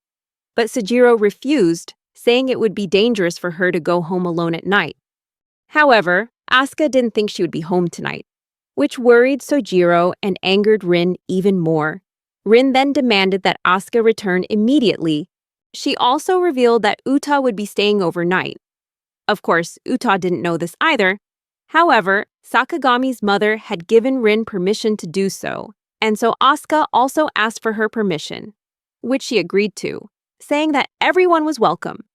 But Sojiro refused, saying it would be dangerous for her to go home alone at night. However, Asuka didn't think she would be home tonight, which worried Sojiro and angered Rin even more. Rin then demanded that Asuka return immediately. She also revealed that Uta would be staying overnight. Of course, Uta didn't know this either. However, Sakagami's mother had given Rin permission to do so, and so Asuka also asked for her permission, which she agreed to. saying that everyone was welcome.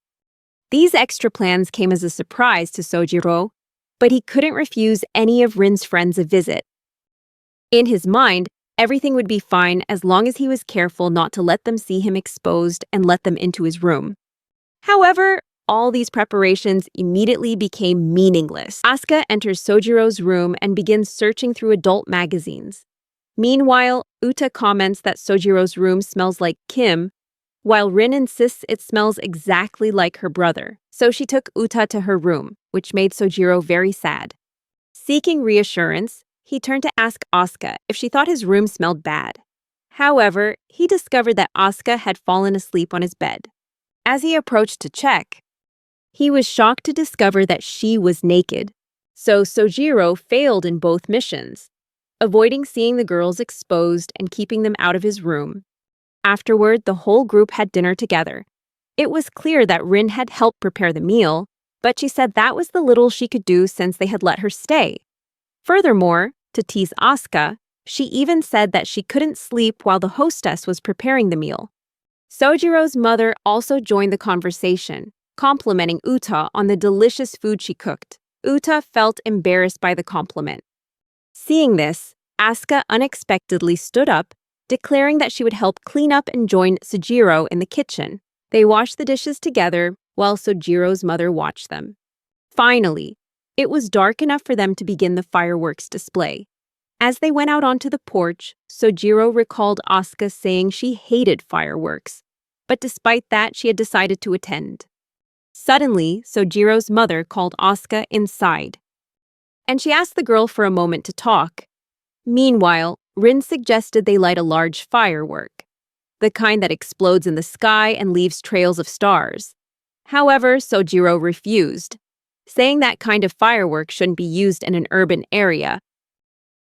These extra plans came as a surprise to Sojiro, but he couldn't refuse any of Rin's friends a visit. In his mind, everything would be fine as long as he was careful not to let them see him exposed and let them into his room. However, all these preparations immediately became meaningless. Asuka enters Sojiro's room and begins searching through adult magazines. Meanwhile, Uta comments that Sojiro's room smells like Kim, while Rin insists it smells exactly like her brother. So she took Uta to her room, which made Sojiro very sad. Seeking reassurance, he turned to ask Asuka if she thought his room smelled bad. However, he discovered that Asuka had fallen asleep on his bed. As he approached to check, he was shocked to discover that she was naked. So Sojiro failed in both missions, avoiding seeing the girls exposed and keeping them out of his room. Afterward, the whole group had dinner together. It was clear that Rin had helped prepare the meal, but she said that was the little she could do since they had let her stay. Furthermore, to tease Asuka, she even said that she couldn't sleep while the hostess was preparing the meal. Sojiro's mother also joined the conversation, complimenting Uta on the delicious food she cooked. Uta felt embarrassed by the compliment. Seeing this, Asuka unexpectedly stood up, declaring that she would help clean up and join Sojiro in the kitchen. They washed the dishes together while Sojiro's mother watched them. Finally, it was dark enough for them to begin the fireworks display. As they went out onto the porch, Sojiro recalled Asuka saying she hated fireworks, but despite that, she had decided to attend. Suddenly, Sojiro's mother called Asuka inside, and she asked the girl for a moment to talk. Meanwhile, Rin suggested they light a large firework, the kind that explodes in the sky and leaves trails of stars. However, Sojiro refused, saying that kind of firework shouldn't be used in an urban area.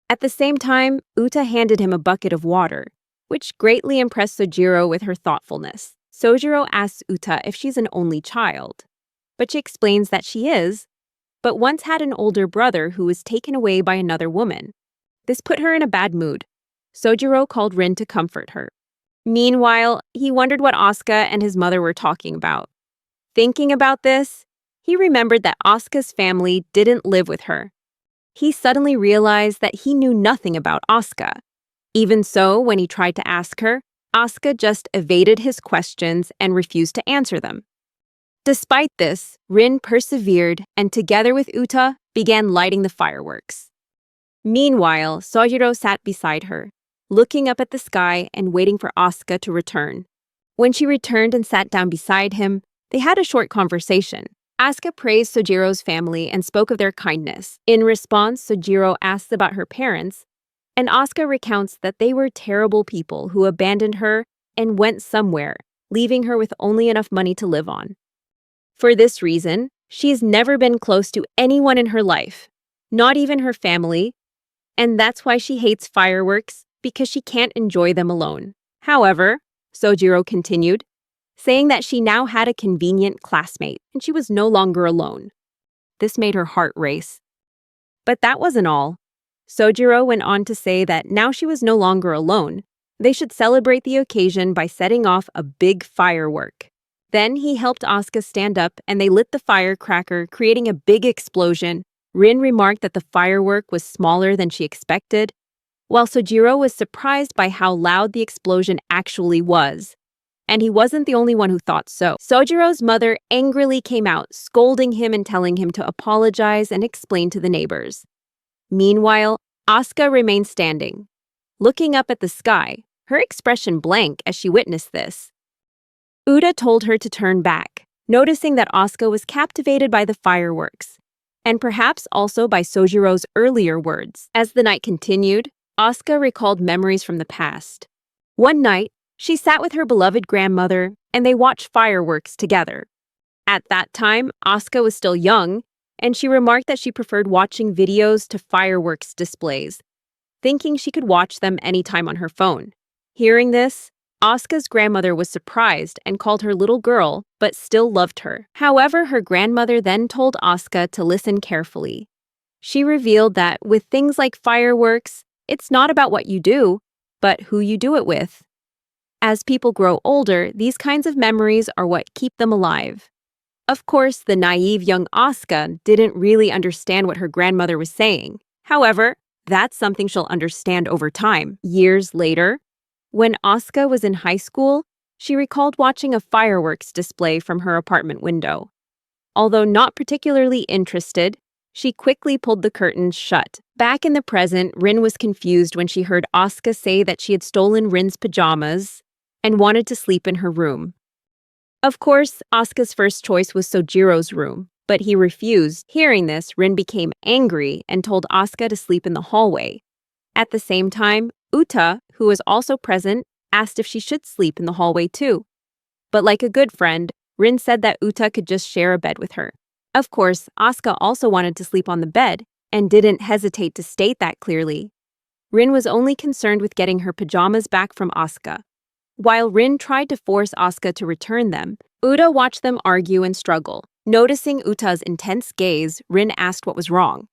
At the same time, Uta handed him a bucket of water, which greatly impressed Sojiro with her thoughtfulness. Sojiro asks Uta if she's an only child, but she explains that she is, but once had an older brother who was taken away by another woman. This put her in a bad mood. Sojiro called Rin to comfort her. Meanwhile, he wondered what Asuka and his mother were talking about. Thinking about this, he remembered that Asuka's family didn't live with her. He suddenly realized that he knew nothing about Asuka. Even so, when he tried to ask her, Asuka just evaded his questions and refused to answer them. Despite this, Rin persevered and together with Uta began lighting the fireworks. Meanwhile, Sojiro sat beside her, looking up at the sky and waiting for Asuka to return. When she returned and sat down beside him, they had a short conversation. Asuka praised Sojiro's family and spoke of their kindness. In response, Sojiro asks about her parents, and Asuka recounts that they were terrible people who abandoned her and went somewhere, leaving her with only enough money to live on. For this reason, she's never been close to anyone in her life, not even her family, and that's why she hates fireworks, because she can't enjoy them alone. However, Sojiro continued, saying that she now had a convenient classmate and she was no longer alone. This made her heart race. But that wasn't all. Sojiro went on to say that now she was no longer alone, they should celebrate the occasion by setting off a big firework. Then he helped Asuka stand up and they lit the firecracker, creating a big explosion. Rin remarked that the firework was smaller than she expected, while Sojiro was surprised by how loud the explosion actually was. And he wasn't the only one who thought so. Sojiro's mother angrily came out, scolding him and telling him to apologize and explain to the neighbors. Meanwhile, Asuka remained standing, looking up at the sky, her expression blank as she witnessed this. Uta told her to turn back, noticing that Asuka was captivated by the fireworks, and perhaps also by Sojiro's earlier words. As the night continued, Asuka recalled memories from the past. One night, she sat with her beloved grandmother, and they watched fireworks together. At that time, Asuka was still young, and she remarked that she preferred watching videos to fireworks displays, thinking she could watch them anytime on her phone. Hearing this, Asuka's grandmother was surprised and called her little girl, but still loved her. However, her grandmother then told Asuka to listen carefully. She revealed that with things like fireworks, it's not about what you do, but who you do it with. As people grow older, these kinds of memories are what keep them alive. Of course, the naive young Asuka didn't really understand what her grandmother was saying. However, that's something she'll understand over time. Years later, when Asuka was in high school, she recalled watching a fireworks display from her apartment window. Although not particularly interested, she quickly pulled the curtains shut. Back in the present, Rin was confused when she heard Asuka say that she had stolen Rin's pajamas and wanted to sleep in her room. Of course, Asuka's first choice was Sojiro's room, but he refused. Hearing this, Rin became angry and told Asuka to sleep in the hallway. At the same time, Uta, who was also present, asked if she should sleep in the hallway too. But like a good friend, Rin said that Uta could just share a bed with her. Of course, Asuka also wanted to sleep on the bed and didn't hesitate to state that clearly. Rin was only concerned with getting her pajamas back from Asuka. While Rin tried to force Asuka to return them, Uta watched them argue and struggle. Noticing Uta's intense gaze, Rin asked what was wrong.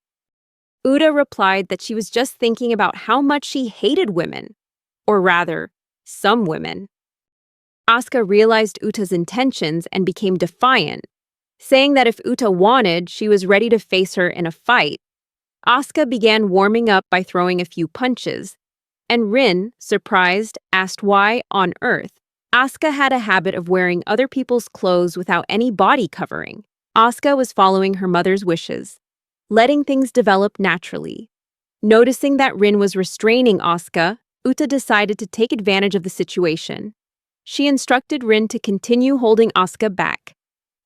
Uta replied that she was just thinking about how much she hated women. Or rather, some women. Asuka realized Uta's intentions and became defiant, saying that if Uta wanted, she was ready to face her in a fight. Asuka began warming up by throwing a few punches, and Rin, surprised, asked why on earth. Asuka had a habit of wearing other people's clothes without any body covering. Asuka was following her mother's wishes, letting things develop naturally. Noticing that Rin was restraining Asuka, Uta decided to take advantage of the situation. She instructed Rin to continue holding Asuka back,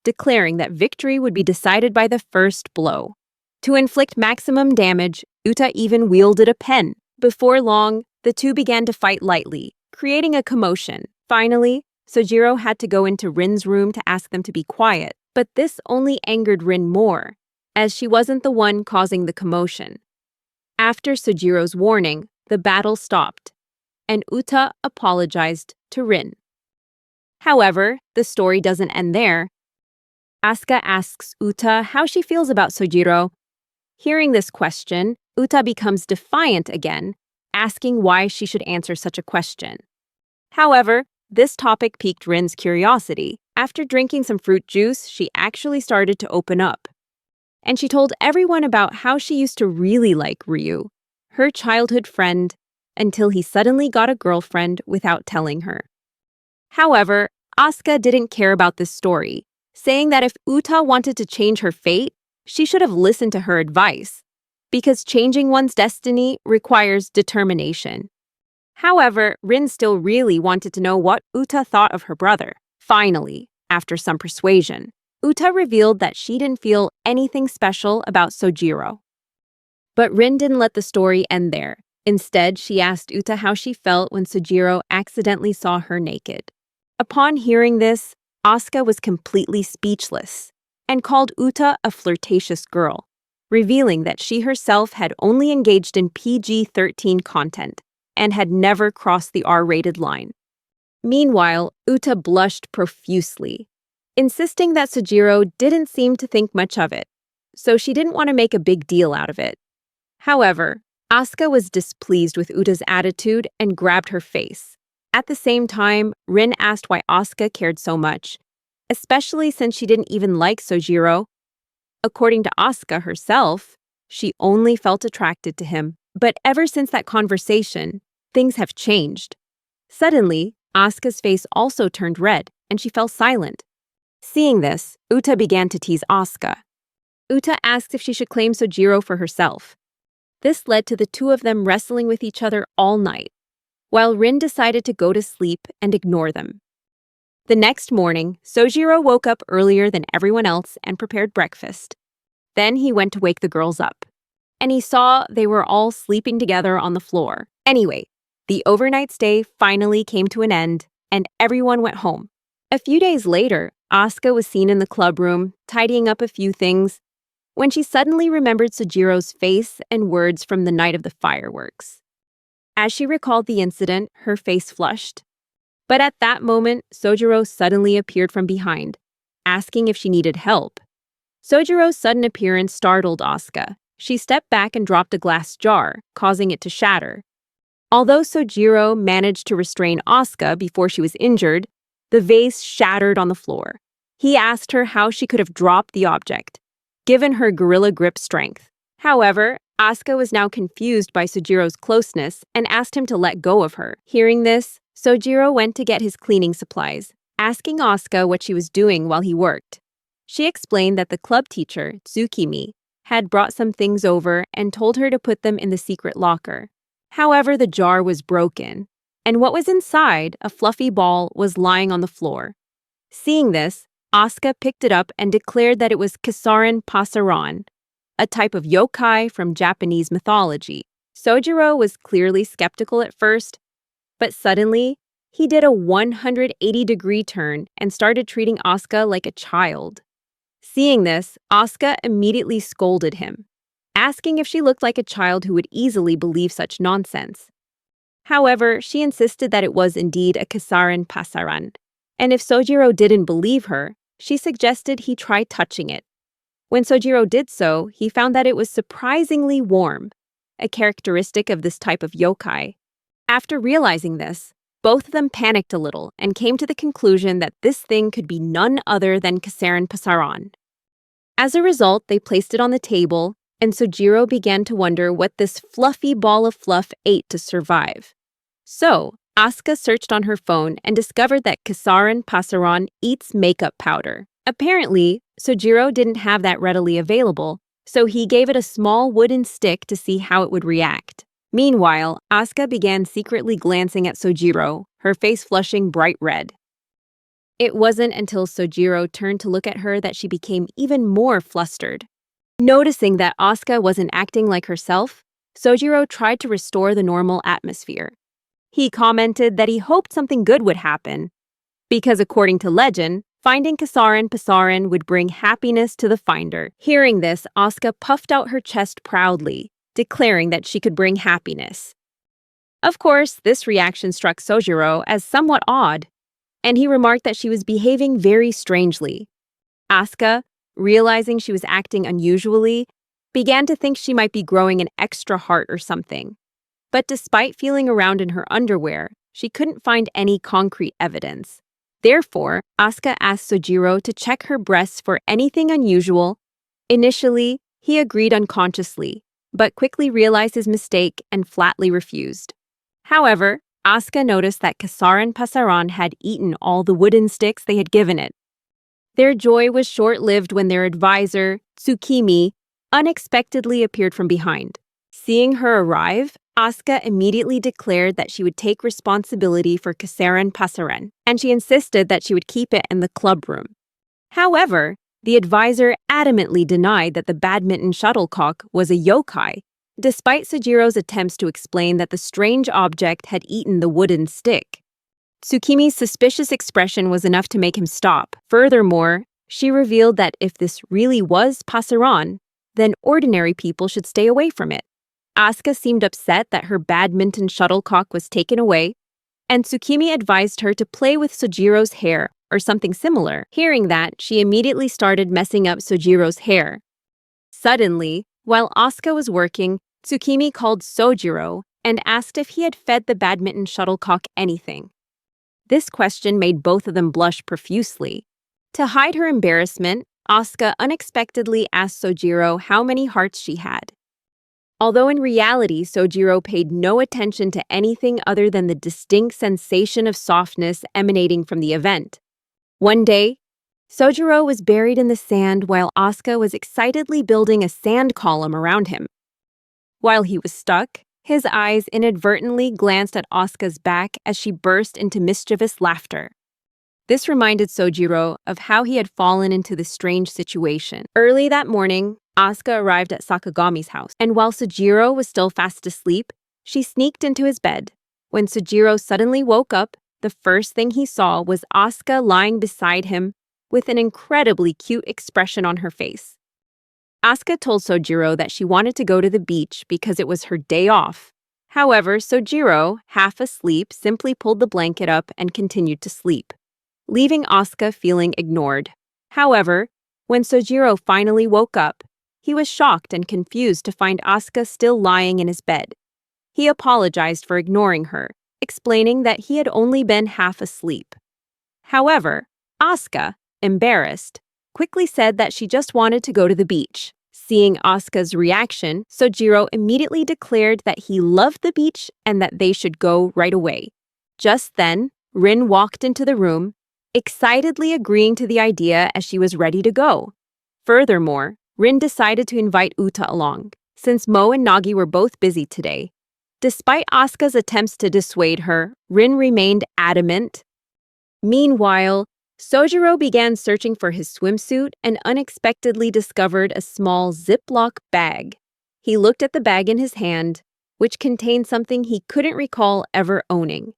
declaring that victory would be decided by the first blow. To inflict maximum damage, Uta even wielded a pen. Before long, the two began to fight lightly, creating a commotion. Finally, Sojiro had to go into Rin's room to ask them to be quiet, but this only angered Rin more, as she wasn't the one causing the commotion. After Sojiro's warning, the battle stopped, and Uta apologized to Rin. However, the story doesn't end there. Asuka asks Uta how she feels about Sojiro. Hearing this question, Uta becomes defiant again, asking why she should answer such a question. However, this topic piqued Rin's curiosity. After drinking some fruit juice, she actually started to open up. And she told everyone about how she used to really like Ryu, her childhood friend, until he suddenly got a girlfriend without telling her. However, Asuka didn't care about this story, saying that if Uta wanted to change her fate, she should have listened to her advice, because changing one's destiny requires determination. However, Rin still really wanted to know what Uta thought of her brother. Finally, after some persuasion, Uta revealed that she didn't feel anything special about Sojiro. But Rin didn't let the story end there. Instead, she asked Uta how she felt when Sojiro accidentally saw her naked. Upon hearing this, Asuka was completely speechless and called Uta a flirtatious girl, revealing that she herself had only engaged in PG-13 content and had never crossed the R-rated line. Meanwhile, Uta blushed profusely, insisting that Sojiro didn't seem to think much of it, so she didn't want to make a big deal out of it. However, Asuka was displeased with Uta's attitude and grabbed her face. At the same time, Rin asked why Asuka cared so much, especially since she didn't even like Sojiro. According to Asuka herself, she only felt attracted to him. But ever since that conversation, things have changed. Suddenly, Asuka's face also turned red, and she fell silent. Seeing this, Uta began to tease Asuka. Uta asked if she should claim Sojiro for herself. This led to the two of them wrestling with each other all night, while Rin decided to go to sleep and ignore them. The next morning, Sojiro woke up earlier than everyone else and prepared breakfast. Then he went to wake the girls up, and he saw they were all sleeping together on the floor. Anyway, the overnight stay finally came to an end, and everyone went home. A few days later, Asuka was seen in the club room, tidying up a few things, when she suddenly remembered Sojiro's face and words from the night of the fireworks. As she recalled the incident, her face flushed. But at that moment, Sojiro suddenly appeared from behind, asking if she needed help. Sojiro's sudden appearance startled Asuka. She stepped back and dropped a glass jar, causing it to shatter. Although Sojiro managed to restrain Asuka before she was injured, the vase shattered on the floor. He asked her how she could have dropped the object, given her gorilla grip strength. However, Asuka was now confused by Sojiro's closeness and asked him to let go of her. Hearing this, Sojiro went to get his cleaning supplies, asking Asuka what she was doing while he worked. She explained that the club teacher, Tsukimi, had brought some things over and told her to put them in the secret locker. However, the jar was broken, and what was inside, a fluffy ball, was lying on the floor. Seeing this, Asuka picked it up and declared that it was Kisaran Pasaran, a type of yokai from Japanese mythology. Sojiro was clearly skeptical at first, but suddenly, he did a 180-degree turn and started treating Asuka like a child. Seeing this, Asuka immediately scolded him, asking if she looked like a child who would easily believe such nonsense. However, she insisted that it was indeed a Kisaran Pasaran, and if Sojiro didn't believe her, she suggested he try touching it. When Sojiro did so, he found that it was surprisingly warm, a characteristic of this type of yokai. After realizing this, both of them panicked a little and came to the conclusion that this thing could be none other than Kisaran Pasaran. As a result, they placed it on the table, and Sojiro began to wonder what this fluffy ball of fluff ate to survive. So, Asuka searched on her phone and discovered that Kisaran Pasaran eats makeup powder. Apparently, Sojiro didn't have that readily available, so he gave it a small wooden stick to see how it would react. Meanwhile, Asuka began secretly glancing at Sojiro, her face flushing bright red. It wasn't until Sojiro turned to look at her that she became even more flustered. Noticing that Asuka wasn't acting like herself, Sojiro tried to restore the normal atmosphere. He commented that he hoped something good would happen, because according to legend, finding Kisaran Pasaran would bring happiness to the finder. Hearing this, Asuka puffed out her chest proudly, declaring that she could bring happiness. Of course, this reaction struck Sojiro as somewhat odd, and he remarked that she was behaving very strangely. Asuka, realizing she was acting unusually, began to think she might be growing an extra heart or something. But despite feeling around in her underwear, she couldn't find any concrete evidence. Therefore, Asuka asked Sojiro to check her breasts for anything unusual. Initially, he agreed unconsciously, but quickly realized his mistake and flatly refused. However, Asuka noticed that Kisaran Pasaran had eaten all the wooden sticks they had given it. Their joy was short-lived when their advisor, Tsukimi, unexpectedly appeared from behind. Seeing her arrive, Asuka immediately declared that she would take responsibility for Kisaran Pasaran, and she insisted that she would keep it in the club room. However, the advisor adamantly denied that the badminton shuttlecock was a yokai, despite Sojiro's attempts to explain that the strange object had eaten the wooden stick. Tsukimi's suspicious expression was enough to make him stop. Furthermore, she revealed that if this really was Pasaran, then ordinary people should stay away from it. Asuka seemed upset that her badminton shuttlecock was taken away, and Tsukimi advised her to play with Sojiro's hair or something similar. Hearing that, she immediately started messing up Sojiro's hair. Suddenly, while Asuka was working, Tsukimi called Sojiro and asked if he had fed the badminton shuttlecock anything. This question made both of them blush profusely. To hide her embarrassment, Asuka unexpectedly asked Sojiro how many hearts she had. Although in reality, Sojiro paid no attention to anything other than the distinct sensation of softness emanating from the event. One day, Sojiro was buried in the sand while Asuka was excitedly building a sand column around him. While he was stuck, his eyes inadvertently glanced at Asuka's back as she burst into mischievous laughter. This reminded Sojiro of how he had fallen into this strange situation. Early that morning, Asuka arrived at Sakagami's house, and while Sojiro was still fast asleep, she sneaked into his bed. When Sojiro suddenly woke up, the first thing he saw was Asuka lying beside him with an incredibly cute expression on her face. Asuka told Sojiro that she wanted to go to the beach because it was her day off. However, Sojiro, half asleep, simply pulled the blanket up and continued to sleep, leaving Asuka feeling ignored. However, when Sojiro finally woke up, he was shocked and confused to find Asuka still lying in his bed. He apologized for ignoring her, explaining that he had only been half asleep. However, Asuka, embarrassed, quickly said that she just wanted to go to the beach. Seeing Asuka's reaction, Sojiro immediately declared that he loved the beach and that they should go right away. Just then, Rin walked into the room, excitedly agreeing to the idea as she was ready to go. Furthermore, Rin decided to invite Uta along, since Mo and Nagi were both busy today. Despite Asuka's attempts to dissuade her, Rin remained adamant. Meanwhile, Sojiro began searching for his swimsuit and unexpectedly discovered a small Ziploc bag. He looked at the bag in his hand, which contained something he couldn't recall ever owning.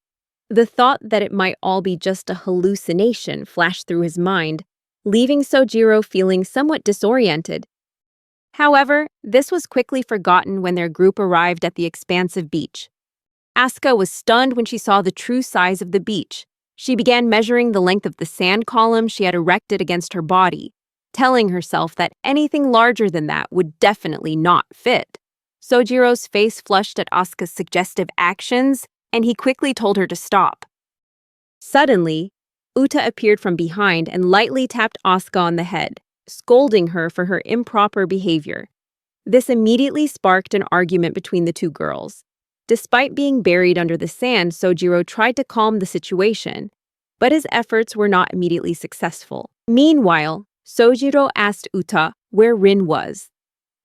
The thought that it might all be just a hallucination flashed through his mind, leaving Sojiro feeling somewhat disoriented. However, this was quickly forgotten when their group arrived at the expansive beach. Asuka was stunned when she saw the true size of the beach. She began measuring the length of the sand column she had erected against her body, telling herself that anything larger than that would definitely not fit. Sojiro's face flushed at Asuka's suggestive actions, and he quickly told her to stop. Suddenly, Uta appeared from behind and lightly tapped Asuka on the head, scolding her for her improper behavior. This immediately sparked an argument between the two girls. Despite being buried under the sand, Sojiro tried to calm the situation, but his efforts were not immediately successful. Meanwhile, Sojiro asked Uta where Rin was.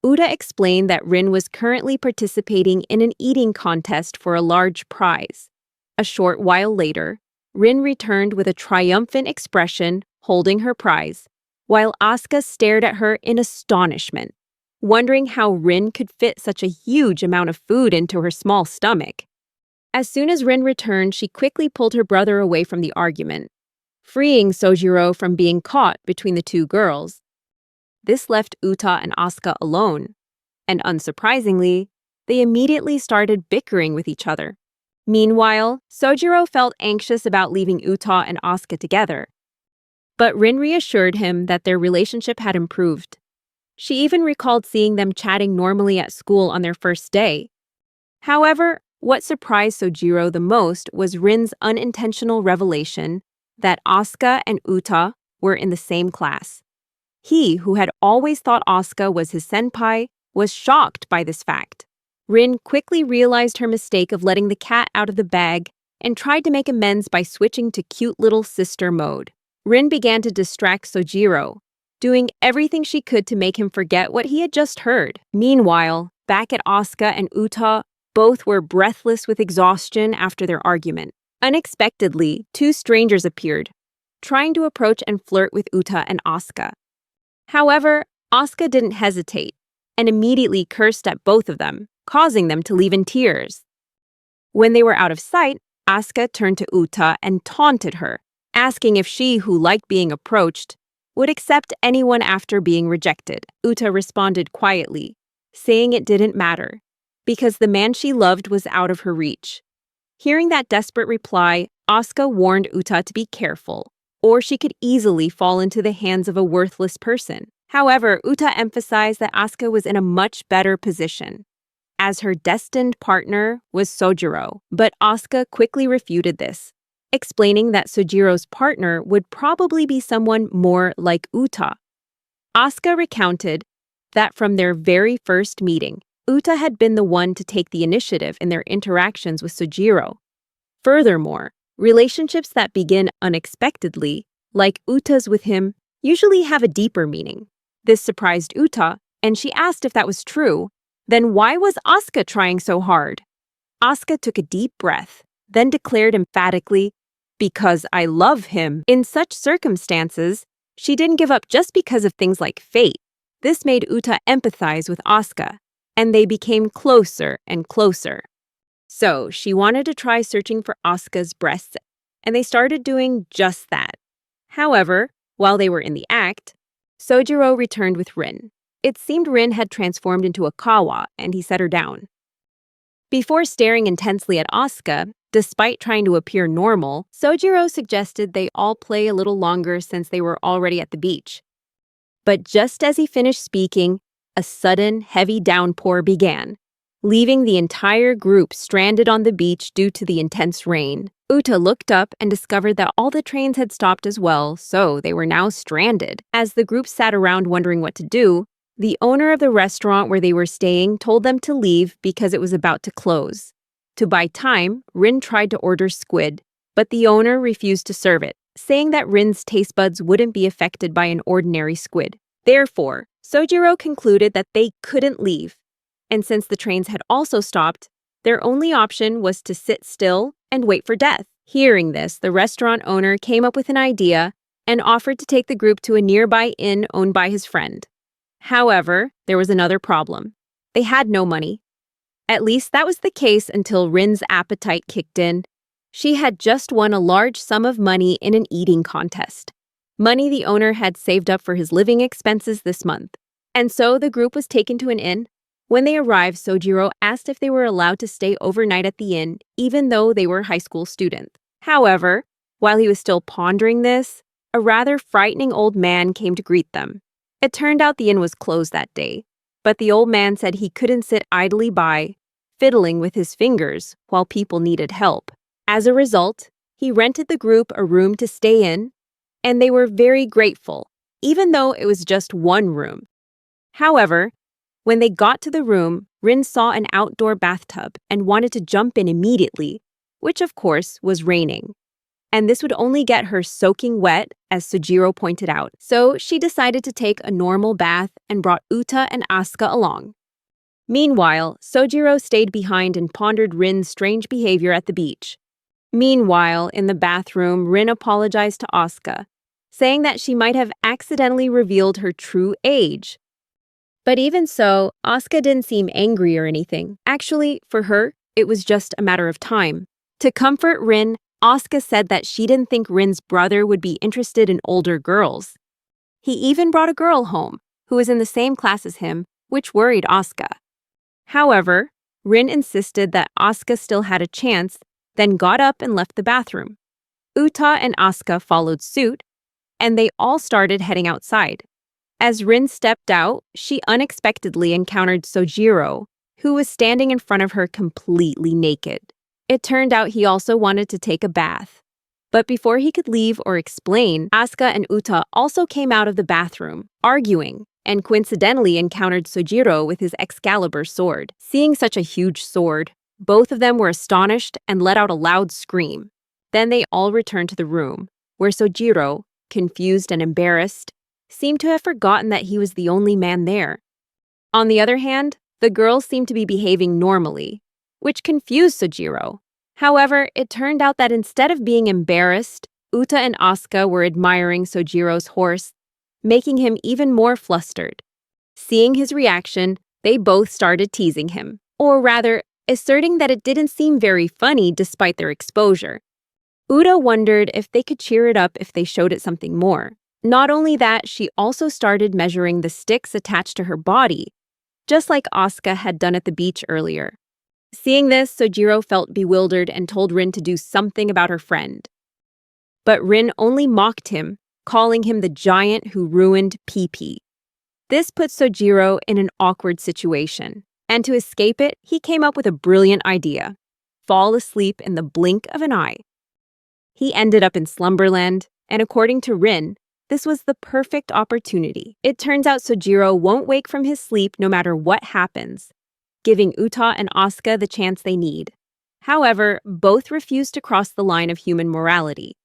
Uta explained that Rin was currently participating in an eating contest for a large prize. A short while later, Rin returned with a triumphant expression, holding her prize, while Asuka stared at her in astonishment, wondering how Rin could fit such a huge amount of food into her small stomach. As soon as Rin returned, she quickly pulled her brother away from the argument, freeing Sojiro from being caught between the two girls. This left Uta and Asuka alone, and unsurprisingly, they immediately started bickering with each other. Meanwhile, Sojiro felt anxious about leaving Uta and Asuka together, but Rin reassured him that their relationship had improved. She even recalled seeing them chatting normally at school on their first day. However, what surprised Sojiro the most was Rin's unintentional revelation that Asuka and Uta were in the same class. He, who had always thought Asuka was his senpai, was shocked by this fact. Rin quickly realized her mistake of letting the cat out of the bag and tried to make amends by switching to cute little sister mode. Rin began to distract Sojiro, doing everything she could to make him forget what he had just heard. Meanwhile, back at Asuka and Uta, both were breathless with exhaustion after their argument. Unexpectedly, two strangers appeared, trying to approach and flirt with Uta and Asuka. However, Asuka didn't hesitate and immediately cursed at both of them, causing them to leave in tears. When they were out of sight, Asuka turned to Uta and taunted her, asking if she, who liked being approached, would accept anyone after being rejected. Uta responded quietly, saying it didn't matter, because the man she loved was out of her reach. Hearing that desperate reply, Asuka warned Uta to be careful, or she could easily fall into the hands of a worthless person. However, Uta emphasized that Asuka was in a much better position, as her destined partner was Sojiro, but Asuka quickly refuted this, explaining that Sojiro's partner would probably be someone more like Uta. Asuka recounted that from their very first meeting, Uta had been the one to take the initiative in their interactions with Sojiro. Furthermore, relationships that begin unexpectedly, like Uta's with him, usually have a deeper meaning. This surprised Uta, and she asked if that was true. Then why was Asuka trying so hard? Asuka took a deep breath, then declared emphatically, "Because I love him." In such circumstances, she didn't give up just because of things like fate. This made Uta empathize with Asuka, and they became closer and closer. So she wanted to try searching for Asuka's breasts, and they started doing just that. However, while they were in the act, Sojiro returned with Rin. It seemed Rin had transformed into a kawa, and he set her down. Before staring intensely at Asuka, despite trying to appear normal, Sojiro suggested they all play a little longer since they were already at the beach. But just as he finished speaking, a sudden, heavy downpour began, leaving the entire group stranded on the beach due to the intense rain. Uta looked up and discovered that all the trains had stopped as well, so they were now stranded. As the group sat around wondering what to do, the owner of the restaurant where they were staying told them to leave because it was about to close. To buy time, Rin tried to order squid, but the owner refused to serve it, saying that Rin's taste buds wouldn't be affected by an ordinary squid. Therefore, Sojiro concluded that they couldn't leave. And since the trains had also stopped, their only option was to sit still and wait for death. Hearing this, the restaurant owner came up with an idea and offered to take the group to a nearby inn owned by his friend. However, there was another problem. They had no money. At least that was the case until Rin's appetite kicked in. She had just won a large sum of money in an eating contest. Money the owner had saved up for his living expenses this month. And so the group was taken to an inn. When they arrived, Sojiro asked if they were allowed to stay overnight at the inn, even though they were high school students. However, while he was still pondering this, a rather frightening old man came to greet them. It turned out the inn was closed that day, but the old man said he couldn't sit idly by, fiddling with his fingers while people needed help. As a result, he rented the group a room to stay in, and they were very grateful, even though it was just one room. However, when they got to the room, Rin saw an outdoor bathtub and wanted to jump in immediately, which of course was raining. And this would only get her soaking wet, as Sojiro pointed out. So she decided to take a normal bath and brought Uta and Asuka along. Meanwhile, Sojiro stayed behind and pondered Rin's strange behavior at the beach. Meanwhile, in the bathroom, Rin apologized to Asuka, saying that she might have accidentally revealed her true age. But even so, Asuka didn't seem angry or anything. Actually, for her, it was just a matter of time. To comfort Rin, Asuka said that she didn't think Rin's brother would be interested in older girls. He even brought a girl home, who was in the same class as him, which worried Asuka. However, Rin insisted that Asuka still had a chance, then got up and left the bathroom. Uta and Asuka followed suit, and they all started heading outside. As Rin stepped out, she unexpectedly encountered Sojiro, who was standing in front of her completely naked. It turned out he also wanted to take a bath. But before he could leave or explain, Asuka and Uta also came out of the bathroom, arguing, and coincidentally encountered Sojiro with his Excalibur sword. Seeing such a huge sword, both of them were astonished and let out a loud scream. Then they all returned to the room, where Sojiro, confused and embarrassed, seemed to have forgotten that he was the only man there. On the other hand, the girls seemed to be behaving normally, which confused Sojiro. However, it turned out that instead of being embarrassed, Uta and Asuka were admiring Sojiro's horse, making him even more flustered. Seeing his reaction, they both started teasing him, or rather, asserting that it didn't seem very funny despite their exposure. Uta wondered if they could cheer it up if they showed it something more. Not only that, she also started measuring the sticks attached to her body, just like Asuka had done at the beach earlier. Seeing this, Sojiro felt bewildered and told Rin to do something about her friend. But Rin only mocked him, calling him the giant who ruined Pee-Pee. This put Sojiro in an awkward situation, and to escape it, he came up with a brilliant idea: fall asleep in the blink of an eye. He ended up in Slumberland, and according to Rin, this was the perfect opportunity. It turns out Sojiro won't wake from his sleep no matter what happens, giving Uta and Asuka the chance they need. However, both refused to cross the line of human morality.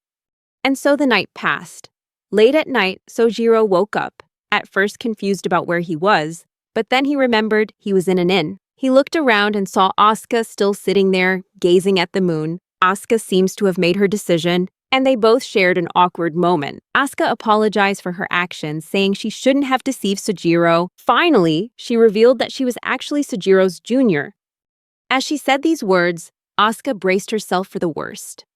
And so the night passed. Late at night, Sojiro woke up, at first confused about where he was, but then he remembered he was in an inn. He looked around and saw Asuka still sitting there, gazing at the moon. Asuka seems to have made her decision, and they both shared an awkward moment. Asuka apologized for her actions, saying she shouldn't have deceived Sojiro. Finally, she revealed that she was actually Sojiro's junior. As she said these words, Asuka braced herself for the worst.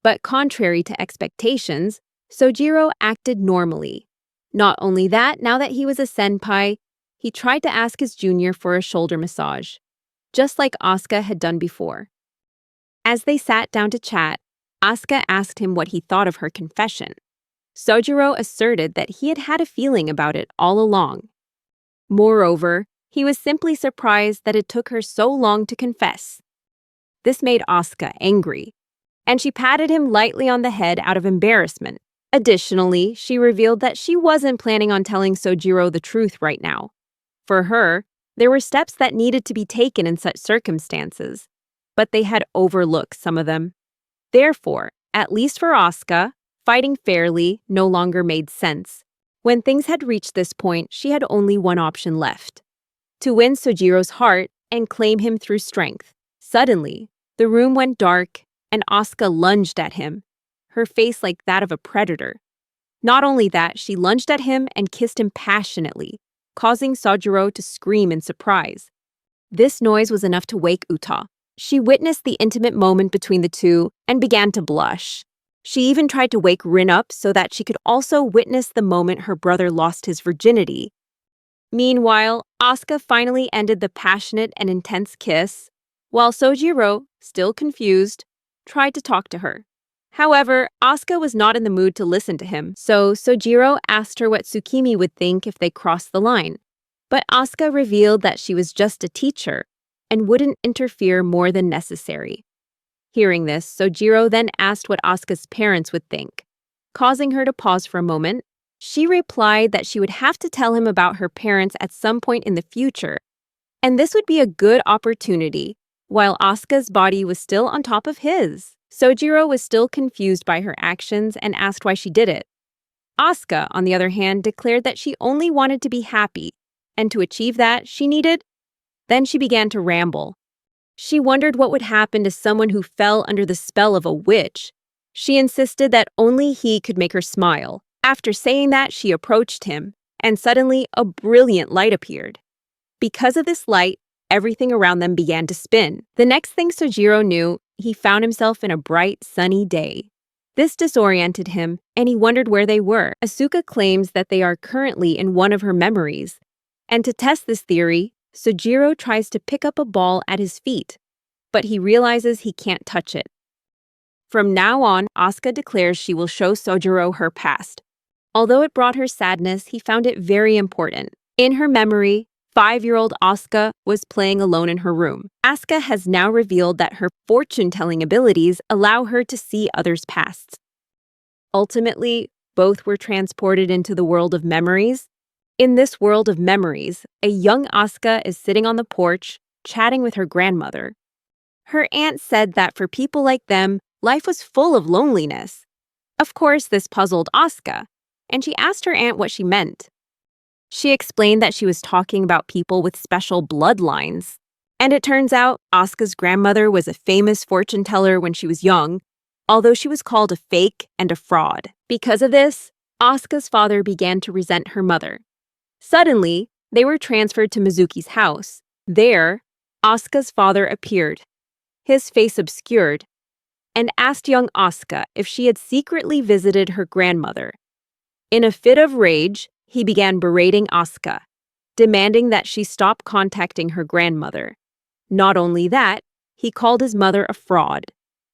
But contrary to expectations, Sojiro acted normally. Not only that, now that he was a senpai, he tried to ask his junior for a shoulder massage, just like Asuka had done before. As they sat down to chat, Asuka asked him what he thought of her confession. Sojiro asserted that he had had a feeling about it all along. Moreover, He was simply surprised that it took her so long to confess. This made Asuka angry, and she patted him lightly on the head out of embarrassment. Additionally, she revealed that she wasn't planning on telling Sojiro the truth right now. For her, there were steps that needed to be taken in such circumstances, but they had overlooked some of them. Therefore, at least for Asuka, fighting fairly no longer made sense. When things had reached this point, she had only one option left: to win Sojiro's heart and claim him through strength. Suddenly, the room went dark, and Asuka lunged at him, her face like that of a predator. Not only that, she lunged at him and kissed him passionately, causing Sojiro to scream in surprise. This noise was enough to wake Uta. She witnessed the intimate moment between the two and began to blush. She even tried to wake Rin up so that she could also witness the moment her brother lost his virginity. Meanwhile, Asuka finally ended the passionate and intense kiss, while Sojiro, still confused, tried to talk to her. However, Asuka was not in the mood to listen to him, so Sojiro asked her what Tsukimi would think if they crossed the line. But Asuka revealed that she was just a teacher and wouldn't interfere more than necessary. Hearing this, Sojiro then asked what Asuka's parents would think. Causing her to pause for a moment, she replied that she would have to tell him about her parents at some point in the future, and this would be a good opportunity, while Asuka's body was still on top of his. Sojiro was still confused by her actions and asked why she did it. Asuka, on the other hand, declared that she only wanted to be happy, and to achieve that, she needed. Then she began to ramble. She wondered what would happen to someone who fell under the spell of a witch. She insisted that only he could make her smile. After saying that, she approached him, and suddenly a brilliant light appeared. Because of this light, everything around them began to spin. The next thing Sojiro knew, he found himself in a bright, sunny day. This disoriented him, and he wondered where they were. Asuka claims that they are currently in one of her memories, and to test this theory, Sojiro tries to pick up a ball at his feet, but he realizes he can't touch it. From now on, Asuka declares she will show Sojiro her past. Although it brought her sadness, he found it very important. In her memory, 5-year-old Asuka was playing alone in her room. Asuka has now revealed that her fortune-telling abilities allow her to see others' pasts. Ultimately, both were transported into the world of memories. In this world of memories, a young Asuka is sitting on the porch, chatting with her grandmother. Her aunt said that for people like them, life was full of loneliness. Of course, this puzzled Asuka, and she asked her aunt what she meant. She explained that she was talking about people with special bloodlines. And it turns out Asuka's grandmother was a famous fortune teller when she was young, although she was called a fake and a fraud. Because of this, Asuka's father began to resent her mother. Suddenly, they were transferred to Mizuki's house. There, Asuka's father appeared, his face obscured, and asked young Asuka if she had secretly visited her grandmother. In a fit of rage, he began berating Asuka, demanding that she stop contacting her grandmother. Not only that, he called his mother a fraud,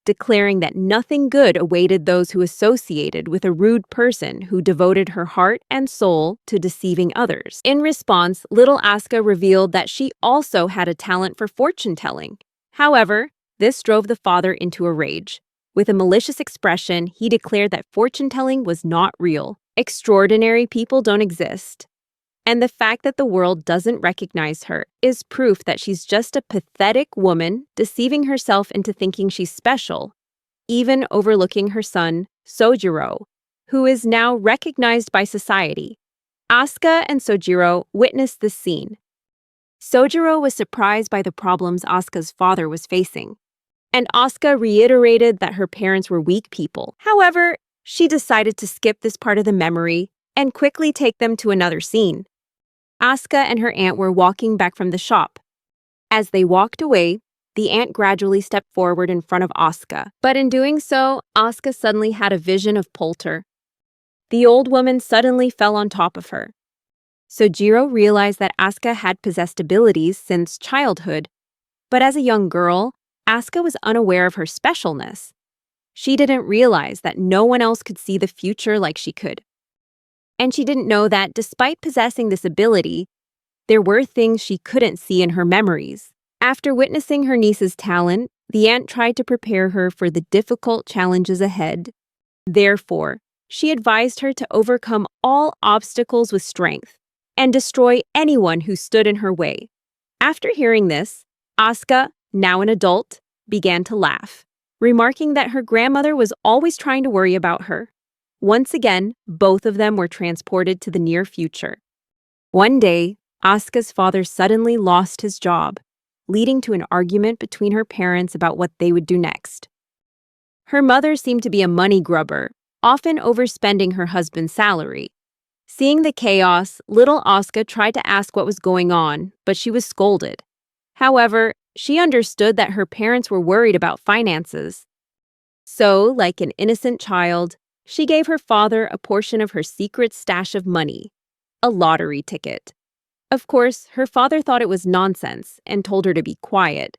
declaring that nothing good awaited those who associated with a rude person who devoted her heart and soul to deceiving others. In response, little Asuka revealed that she also had a talent for fortune-telling. However, this drove the father into a rage. With a malicious expression, he declared that fortune-telling was not real. Extraordinary people don't exist. And the fact that the world doesn't recognize her is proof that she's just a pathetic woman deceiving herself into thinking she's special, even overlooking her son, Sojiro, who is now recognized by society. Asuka and Sojiro witnessed this scene. Sojiro was surprised by the problems Asuka's father was facing, and Asuka reiterated that her parents were weak people. However, she decided to skip this part of the memory and quickly take them to another scene. Asuka and her aunt were walking back from the shop. As they walked away, the aunt gradually stepped forward in front of Asuka. But in doing so, Asuka suddenly had a vision of Polter. The old woman suddenly fell on top of her. Sojiro realized that Asuka had possessed abilities since childhood, but as a young girl, Asuka was unaware of her specialness. She didn't realize that no one else could see the future like she could. And she didn't know that despite possessing this ability, there were things she couldn't see in her memories. After witnessing her niece's talent, the aunt tried to prepare her for the difficult challenges ahead. Therefore, she advised her to overcome all obstacles with strength and destroy anyone who stood in her way. After hearing this, Asuka, now an adult, began to laugh, remarking that her grandmother was always trying to worry about her. Once again, both of them were transported to the near future. One day, Asuka's father suddenly lost his job, leading to an argument between her parents about what they would do next. Her mother seemed to be a money grubber, often overspending her husband's salary. Seeing the chaos, little Asuka tried to ask what was going on, but she was scolded. However, she understood that her parents were worried about finances. So, like an innocent child, she gave her father a portion of her secret stash of money, a lottery ticket. Of course, her father thought it was nonsense and told her to be quiet,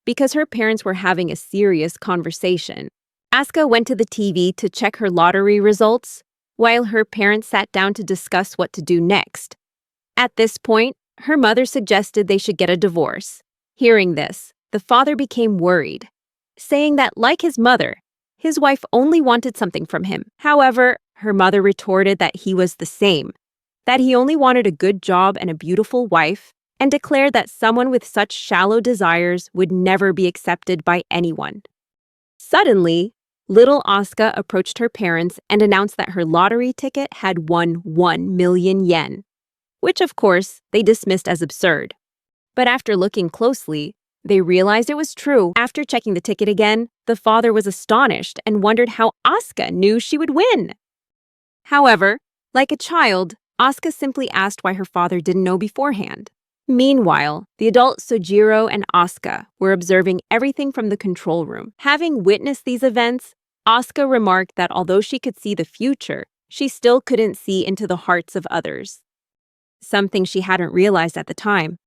because her parents were having a serious conversation. Asuka went to the TV to check her lottery results, while her parents sat down to discuss what to do next. At this point, her mother suggested they should get a divorce. Hearing this, the father became worried, saying that, like his mother, his wife only wanted something from him. However, her mother retorted that he was the same, that he only wanted a good job and a beautiful wife, and declared that someone with such shallow desires would never be accepted by anyone. Suddenly, little Asuka approached her parents and announced that her lottery ticket had won 1 million yen, which of course they dismissed as absurd. But after looking closely, they realized it was true. After checking the ticket again, the father was astonished and wondered how Asuka knew she would win. However, like a child, Asuka simply asked why her father didn't know beforehand. Meanwhile, the adult Sojiro and Asuka were observing everything from the control room. Having witnessed these events, Asuka remarked that although she could see the future, she still couldn't see into the hearts of others. Something she hadn't realized at the time.